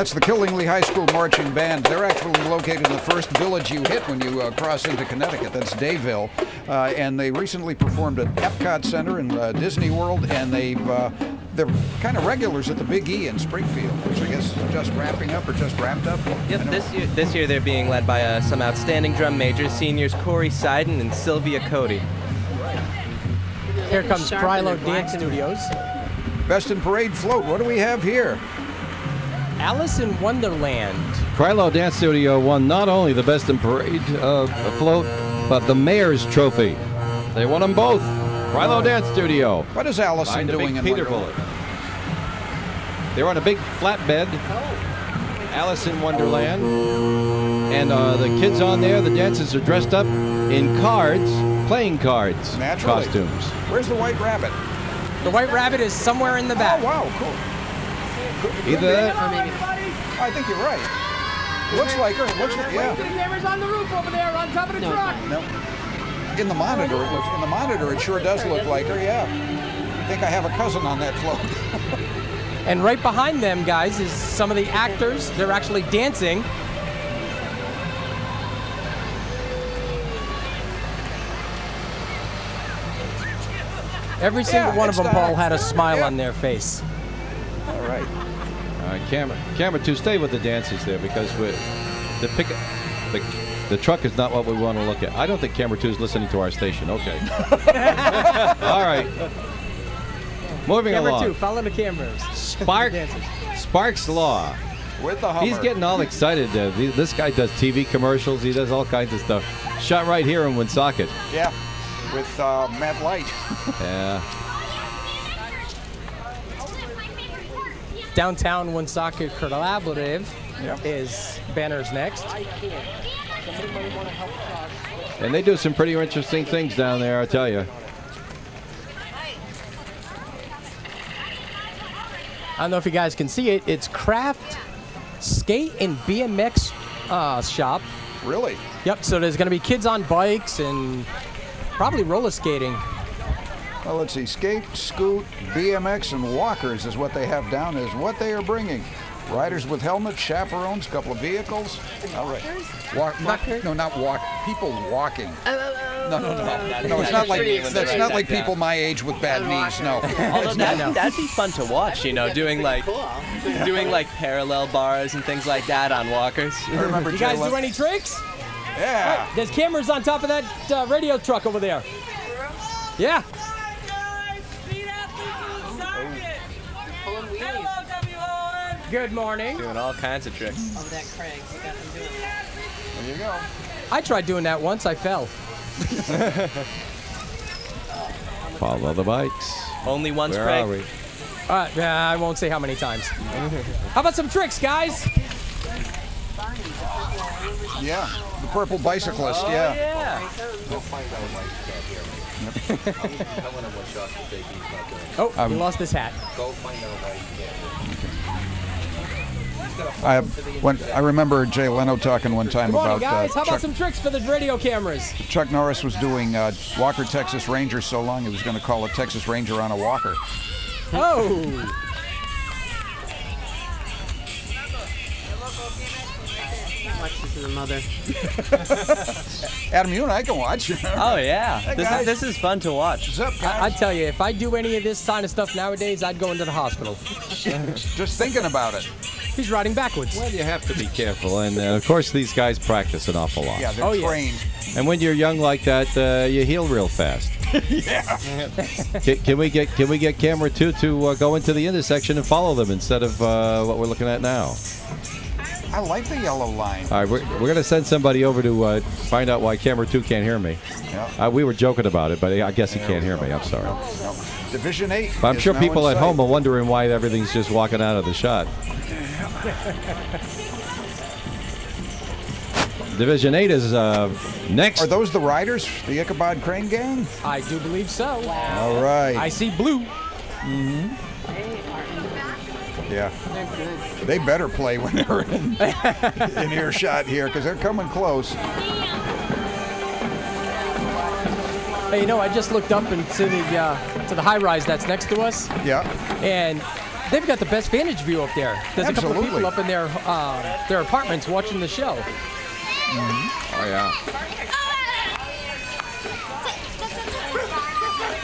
Speaker 3: That's the Killingly High School Marching Band. They're actually located in the first village you hit when you cross into Connecticut. That's Dayville. And they recently performed at Epcot Center in Disney World, and they're kind of regulars at the Big E in Springfield, which I guess is just wrapping up or just wrapped up.
Speaker 4: Yep, this year they're being led by some outstanding drum majors, seniors Corey Seiden and Sylvia Cody.
Speaker 2: Here comes Krylov Dance Studios.
Speaker 3: Best in Parade float. What do we have here?
Speaker 2: Alice in Wonderland.
Speaker 1: Krylov Dance Studio won not only the Best in Parade float, but the Mayor's Trophy. They won them both. Krylov Dance Studio.
Speaker 3: What is Allison doing in Wonderland?
Speaker 1: They're on a big flatbed. Alice in Wonderland. And the kids on there, the dancers are dressed up in cards, playing cards, costumes.
Speaker 3: Where's the White Rabbit?
Speaker 2: The White Rabbit is somewhere in the back.
Speaker 3: Oh, wow, cool.
Speaker 1: Either that
Speaker 3: or maybe. I think you're right. Looks like her. Looks like, yeah.
Speaker 2: The camera's on the roof over there, on top of the truck.
Speaker 3: No. In the monitor, it sure does look like her. Yeah. I think I have a cousin on that float.
Speaker 2: And right behind them, guys, is some of the actors. They're actually dancing. Every single one of them, Paul, had a smile on their face.
Speaker 3: All right.
Speaker 1: All right, camera 2, stay with the dancers there, because the truck is not what we want to look at. I don't think camera 2 is listening to our station. Okay. All right. Moving along.
Speaker 2: Camera 2, follow the cameras.
Speaker 1: Sparks Law.
Speaker 3: With the Hummer.
Speaker 1: He's getting all excited. This guy does TV commercials. He does all kinds of stuff. Shot right here in Woonsocket.
Speaker 3: Yeah. With Matt Light.
Speaker 1: Yeah.
Speaker 2: Downtown Woonsocket Collaborative is banners next.
Speaker 1: And they do some pretty interesting things down there, I tell you.
Speaker 2: I don't know if you guys can see it. It's Craft Skate and BMX shop.
Speaker 3: Really?
Speaker 2: Yep. So there's going to be kids on bikes and probably roller skating.
Speaker 3: Well, let's see. Skate, scoot, BMX, and walkers is what they have down as what they are bringing. Riders with helmets, chaperones, couple of vehicles. All right. Not walk. People walking. No, it's not like that's not like people my age with bad knees. No.
Speaker 4: Although that'd be fun to watch. You know, doing like parallel bars and things like that on walkers.
Speaker 3: I remember
Speaker 2: you guys do any tricks?
Speaker 3: Yeah.
Speaker 2: Right, there's cameras on top of that radio truck over there. Yeah. Good morning.
Speaker 4: Doing all kinds of tricks.
Speaker 5: Over that Craig, we got them doing that.
Speaker 3: There you go.
Speaker 2: I tried doing that once. I fell.
Speaker 1: Follow the bikes.
Speaker 4: Only once,
Speaker 1: Where
Speaker 4: Craig.
Speaker 1: are we?
Speaker 2: I won't say how many times. How about some tricks, guys?
Speaker 3: Yeah, the purple bicyclist.
Speaker 4: Oh,
Speaker 3: yeah.
Speaker 7: Go find out why you can't hear me. I'm telling him what shots to take. He's not doing it.
Speaker 2: Oh, he lost his hat.
Speaker 7: Go find out why you can't hear me.
Speaker 3: I remember Jay Leno talking one time
Speaker 2: Good morning,
Speaker 3: about
Speaker 2: guys. How about some tricks for the radio cameras?
Speaker 3: Chuck Norris was doing Walker Texas Ranger so long he was going to call a Texas Ranger on a walker.
Speaker 2: Oh.
Speaker 5: Watch this is a mother.
Speaker 3: Adam, you and I can watch.
Speaker 4: Oh yeah, this is fun to watch.
Speaker 3: What's up, guys?
Speaker 2: I tell you, if I do any of this kind of stuff nowadays, I'd go into the hospital.
Speaker 3: Just thinking about it.
Speaker 2: He's riding backwards.
Speaker 1: Well, you have to be careful, and of course these guys practice an awful lot.
Speaker 3: Yeah, they're trained.
Speaker 1: And when you're young like that, you heal real fast.
Speaker 3: Yeah.
Speaker 1: Can we get camera 2 to go into the intersection and follow them instead of what we're looking at now?
Speaker 3: I like the yellow line.
Speaker 1: All right, we're going to send somebody over to find out why camera 2 can't hear me.
Speaker 3: Yeah.
Speaker 1: We were joking about it, but I guess he can't hear me. I'm sorry.
Speaker 3: No. Division 8.
Speaker 1: But I'm sure people at home are wondering why everything's just walking out of the shot. Division 8 is next.
Speaker 3: Are those the riders, the Ichabod Crane Gang?
Speaker 2: I do believe so.
Speaker 5: Wow.
Speaker 3: All right.
Speaker 2: I see blue.
Speaker 3: Mm-hmm. Yeah. They better play when they're in earshot here because they're coming close.
Speaker 2: Hey, you know, I just looked up into the high-rise that's next to us.
Speaker 3: Yeah.
Speaker 2: And they've got the best vantage view up there. There's a couple of people up in their apartments watching the show.
Speaker 1: Oh, yeah.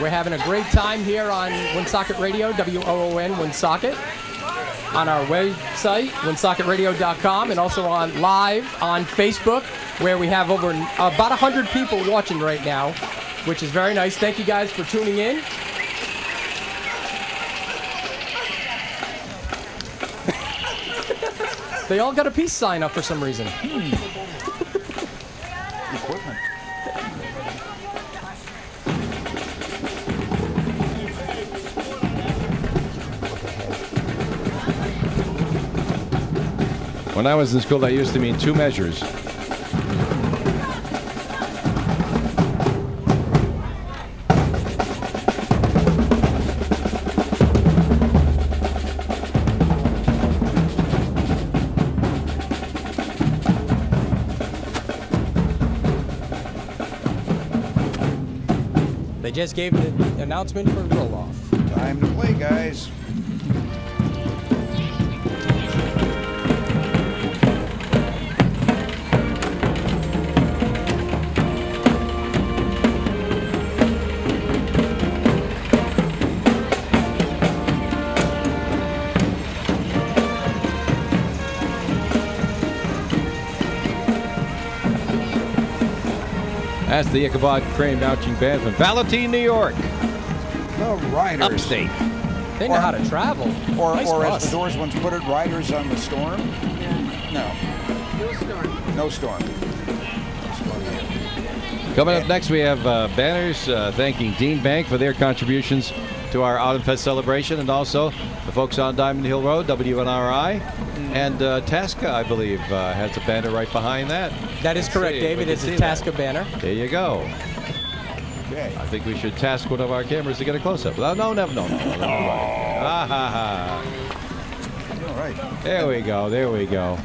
Speaker 2: We're having a great time here on Woonsocket Radio, WOON Woonsocket, on our website, woonsocketradio.com, and also on live on Facebook, where we have over about 100 people watching right now, which is very nice. Thank you guys for tuning in. They all got a peace sign up for some reason.
Speaker 3: Equipment.
Speaker 1: When I was in school, that used to mean 2 measures.
Speaker 2: They just gave an announcement for roll-off.
Speaker 3: Time to play, guys.
Speaker 1: That's the Ichabod Crane Marching Band from Valentine, New York.
Speaker 3: The Riders.
Speaker 1: Upstate.
Speaker 2: They know how to travel.
Speaker 3: Or
Speaker 2: Nice
Speaker 3: as
Speaker 2: bus.
Speaker 3: the Doors once put it, Riders on the Storm. No.
Speaker 5: No storm.
Speaker 3: No storm.
Speaker 1: Coming up next, we have banners thanking Dean Bank for their contributions to our Autumnfest celebration, and also the folks on Diamond Hill Road, WNRI, and Tasca, I believe, has a banner right behind that.
Speaker 2: That is correct, David. It's a Tasca banner.
Speaker 1: There you go.
Speaker 3: Okay.
Speaker 1: I think we should task one of our cameras to get a close-up. No. Ah, ha, ha.
Speaker 3: All right.
Speaker 1: There we go.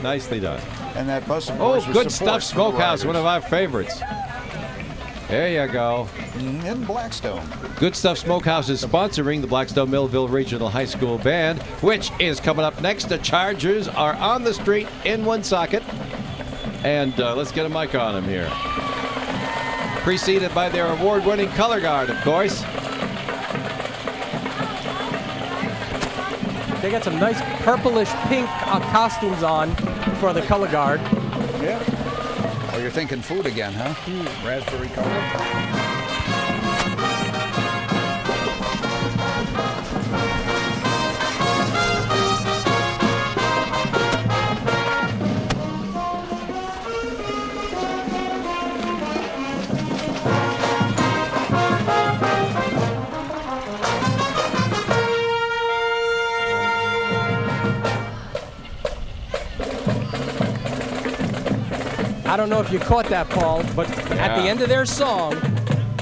Speaker 1: Nicely done.
Speaker 3: And that bus, of
Speaker 1: Oh,
Speaker 3: course, was
Speaker 1: Good
Speaker 3: support
Speaker 1: Stuff
Speaker 3: for the
Speaker 1: Smokehouse, one
Speaker 3: Riders.
Speaker 1: of our favorites. There you go.
Speaker 3: In Blackstone.
Speaker 1: Good Stuff Smokehouse is sponsoring the Blackstone Millville Regional High School Band, which is coming up next. The Chargers are on the street in Woonsocket. And let's get a mic on them here. Preceded by their award-winning color guard, of course.
Speaker 2: They got some nice purplish pink costumes on for the color guard.
Speaker 3: Yeah. Oh, you're thinking food again, huh? Raspberry color.
Speaker 2: I don't know if you caught that, Paul, but at the end of their song,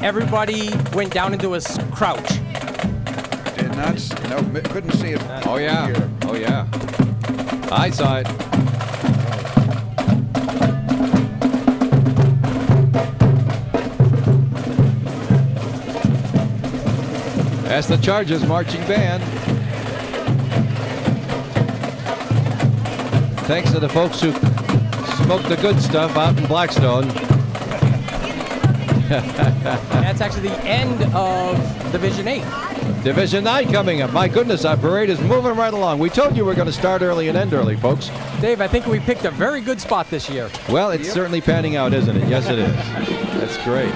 Speaker 2: everybody went down into a crouch.
Speaker 3: Did not. No, couldn't see it.
Speaker 1: Oh, yeah.
Speaker 3: Here.
Speaker 1: Oh, yeah. I saw it. That's the Chargers marching band. Thanks to the folks who smoked the good stuff out in Blackstone.
Speaker 2: That's actually the end of Division 8.
Speaker 1: Division 9 coming up. My goodness, our parade is moving right along. We told you we're going to start early and end early, folks.
Speaker 2: Dave, I think we picked a very good spot this year.
Speaker 1: Well, it's certainly panning out, isn't it? Yes, it is. That's great.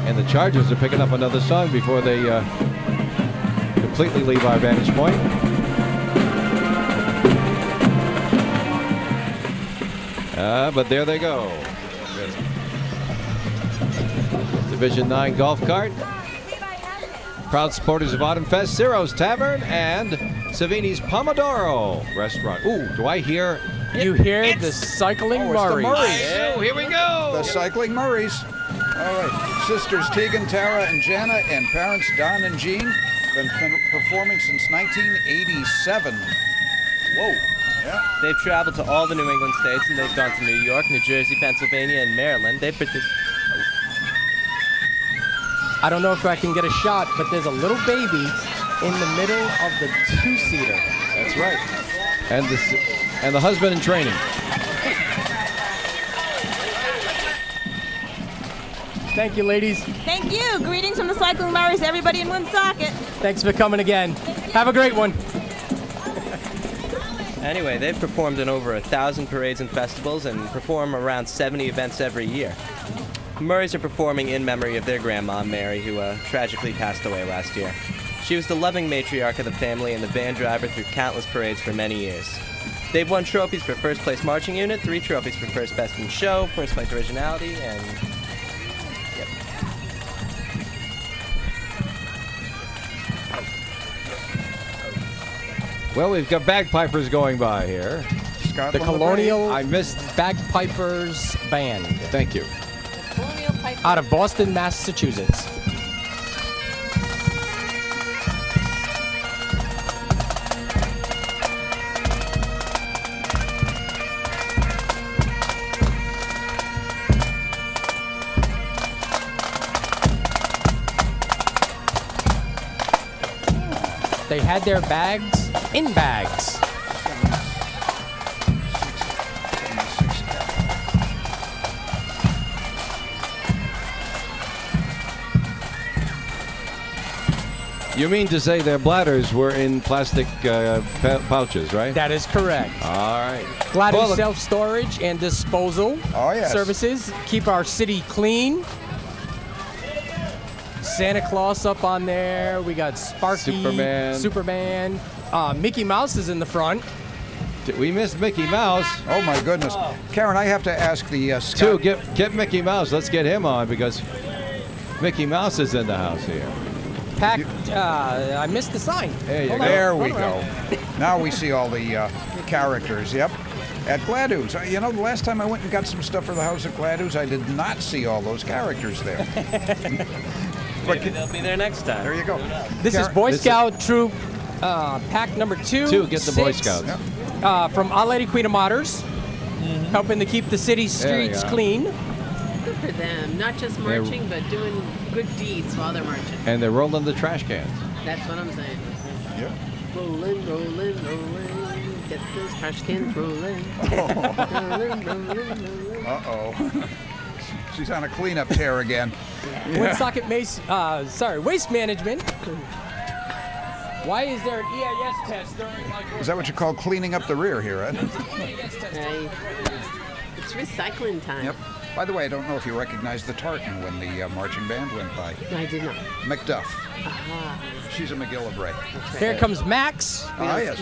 Speaker 1: And the Chargers are picking up another song before they completely leave our vantage point. But there they go. Division 9 golf cart. Proud supporters of Autumnfest, Ciro's Tavern, and Savini's Pomodoro Restaurant. Ooh, do I hear?
Speaker 2: You hear the Cycling Murrays.
Speaker 3: The Murrays.
Speaker 1: Oh, here we go.
Speaker 3: The Cycling Murrays. All right. Sisters Tegan, Tara, and Jana, and parents Don and Jean. Been performing since 1987. Whoa. Yeah.
Speaker 4: They've traveled to all the New England states, and they've gone to New York, New Jersey, Pennsylvania, and Maryland. They
Speaker 2: I don't know if I can get a shot, but there's a little baby in the middle of the two-seater.
Speaker 1: That's right. And the husband in training.
Speaker 2: Thank you, ladies.
Speaker 9: Thank you. Greetings from the Cycling Murrays, everybody in Woonsocket.
Speaker 2: Thanks for coming again. Have a great one.
Speaker 4: Anyway, they've performed in over 1,000 parades and festivals and perform around 70 events every year. Murrays are performing in memory of their grandma, Mary, who tragically passed away last year. She was the loving matriarch of the family and the van driver through countless parades for many years. They've won trophies for first place marching unit, 3 trophies for first best in show, first place originality, and yep.
Speaker 1: Well, we've got bagpipers going by here.
Speaker 2: The Colonial Bagpipers Band.
Speaker 1: Thank you.
Speaker 2: Out of Boston, Massachusetts. They had their bags in bags.
Speaker 1: You mean to say their bladders were in plastic pouches, right?
Speaker 2: That is correct.
Speaker 1: All right.
Speaker 2: Bladder self-storage and disposal services keep our city clean. Santa Claus up on there. We got Sparky, Superman. Mickey Mouse is in the front.
Speaker 1: We missed Mickey Mouse.
Speaker 3: Oh my goodness, Karen! I have to ask the
Speaker 1: Sue, get Mickey Mouse. Let's get him on because Mickey Mouse is in the house here.
Speaker 2: I missed the sign.
Speaker 3: There we go. Now we see all the characters. Yep. At Gladoo's. You know, the last time I went and got some stuff for the house at Gladoo's, I did not see all those characters there.
Speaker 4: Maybe they'll be there next time.
Speaker 3: There you go.
Speaker 2: This is Boy Scout Troop pack number 2.
Speaker 1: Get the Boy Scouts.
Speaker 2: From Our Lady Queen of Martyrs, helping to keep the city streets clean.
Speaker 5: Good for them. Not just marching, but doing good deeds while they're marching.
Speaker 1: And they're rolling the trash cans.
Speaker 5: That's what I'm saying.
Speaker 3: Yep.
Speaker 5: Rolling, rolling, rolling. Get those trash cans rolling.
Speaker 3: Uh-oh. She's on a cleanup tear again.
Speaker 2: Woonsocket Waste Management. Why is there an EIS test during like...
Speaker 3: Is that what you call cleaning up the rear here, Ed?
Speaker 5: It's recycling time.
Speaker 3: Yep. By the way, I don't know if you recognize the tartan when the marching band went by.
Speaker 5: I did not.
Speaker 3: Macduff. She's a McGillivray.
Speaker 5: Right.
Speaker 2: Here comes Max.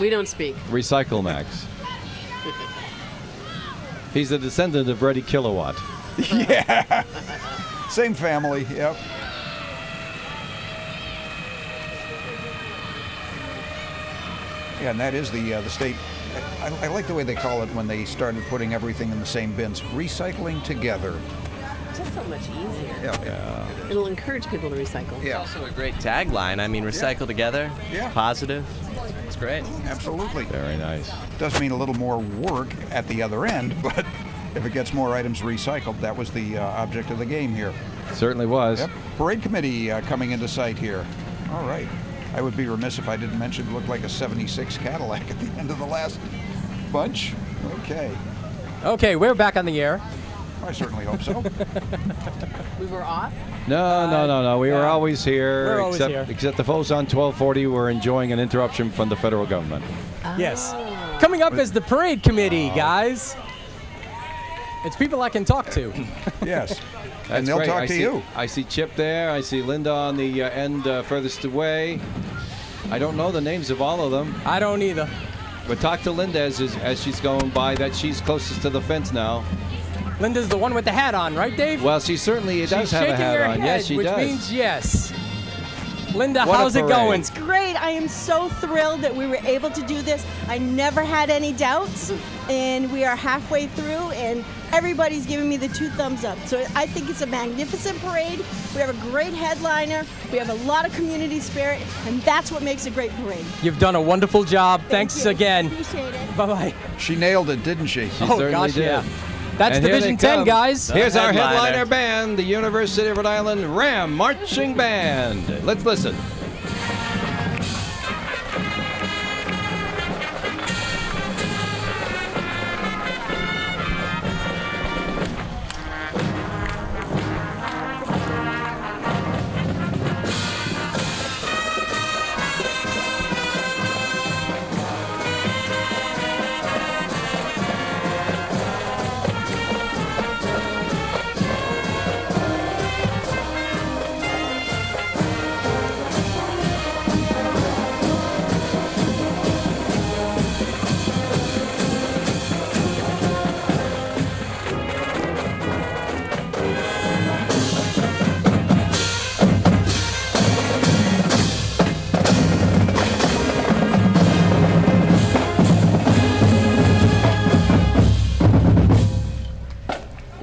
Speaker 5: We don't speak.
Speaker 1: Recycle Max. He's a descendant of Reddy Kilowatt.
Speaker 3: Yeah. Same family, yep. Yeah, and that is the state. I like the way they call it when they started putting everything in the same bins. Recycling together.
Speaker 5: It's just so much easier.
Speaker 3: Yeah.
Speaker 5: It'll encourage people to recycle.
Speaker 3: Yeah.
Speaker 4: It's also a great tagline. I mean, recycle together.
Speaker 3: Yeah.
Speaker 4: Positive. It's great.
Speaker 3: Absolutely.
Speaker 1: Very nice.
Speaker 3: Does mean a little more work at the other end, but if it gets more items recycled, that was the object of the game here.
Speaker 1: It certainly was.
Speaker 3: Yep. Parade committee coming into sight here. All right. I would be remiss if I didn't mention it looked like a 76 Cadillac at the end of the last bunch. Okay,
Speaker 2: we're back on the air.
Speaker 3: I certainly hope so.
Speaker 5: We were off?
Speaker 1: No. We were always here.
Speaker 2: We're always here.
Speaker 1: Except the folks on 1240 were enjoying an interruption from the federal government.
Speaker 2: Yes. Coming up is the parade committee, guys. It's people I can talk to.
Speaker 3: Yes. And they'll talk to you.
Speaker 1: I see Chip there. I see Linda on the end furthest away. I don't know the names of all of them.
Speaker 2: I don't either.
Speaker 1: But talk to Linda as she's going by. That she's closest to the fence now.
Speaker 2: Linda's the one with the hat on, right, Dave?
Speaker 1: Well, she certainly does have a hat on. Yes, she
Speaker 2: does. Which means yes. Linda, how's it going?
Speaker 13: It's great. I am so thrilled that we were able to do this. I never had any doubts, and we are halfway through, and everybody's giving me the 2 thumbs up. So I think it's a magnificent parade. We have a great headliner. We have a lot of community spirit, and that's what makes a great parade.
Speaker 2: You've done a wonderful job. Thanks
Speaker 13: you.
Speaker 2: again.
Speaker 13: Appreciate it.
Speaker 2: Bye-bye.
Speaker 3: She nailed it, didn't she?
Speaker 1: She certainly did.
Speaker 2: Yeah. That's
Speaker 1: And here
Speaker 2: Division
Speaker 1: they
Speaker 2: 10,
Speaker 1: come.
Speaker 2: guys.
Speaker 1: Here's our
Speaker 4: headliner.
Speaker 1: headliner band, the University of Rhode Island Ram Marching Band. Let's listen.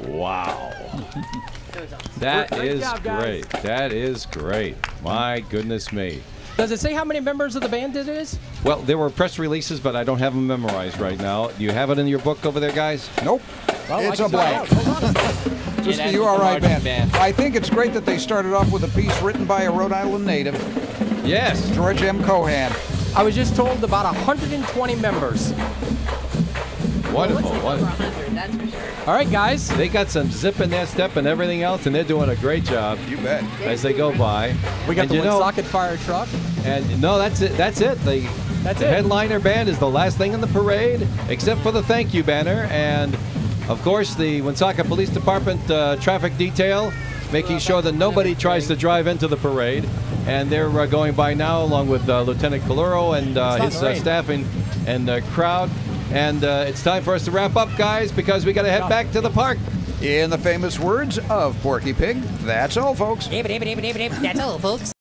Speaker 1: Wow. That
Speaker 2: Great
Speaker 1: is
Speaker 2: job, guys.
Speaker 1: great. That is great. My goodness me.
Speaker 2: Does it say how many members of the band it is?
Speaker 1: Well, there were press releases, but I don't have them memorized right now. Do you have it in your book over there, guys?
Speaker 3: Nope.
Speaker 2: Well,
Speaker 3: It's a blank. Just the URI band. I think it's great that they started off with a piece written by a Rhode Island native.
Speaker 1: Yes.
Speaker 3: George M. Cohan.
Speaker 2: I was just told about 120 members.
Speaker 1: Wonderful. Wonderful.
Speaker 5: That's for sure.
Speaker 2: All right, guys.
Speaker 1: They got some zip in their step and everything else, and they're doing a great job.
Speaker 3: You bet.
Speaker 1: As they go by.
Speaker 2: We got
Speaker 1: And
Speaker 2: the
Speaker 1: you know-
Speaker 2: Woonsocket fire truck.
Speaker 1: And no, that's it. That's it. The headliner band is the last thing in the parade, except for the thank you banner. And, of course, the Woonsocket Police Department traffic detail, making sure that nobody tries to drive into the parade. And they're going by now, along with Lieutenant Caluro and his staff and crowd. And it's time for us to wrap up, guys, because we got to head back to the park.
Speaker 3: In the famous words of Porky Pig, that's all, folks.
Speaker 14: That's all, folks.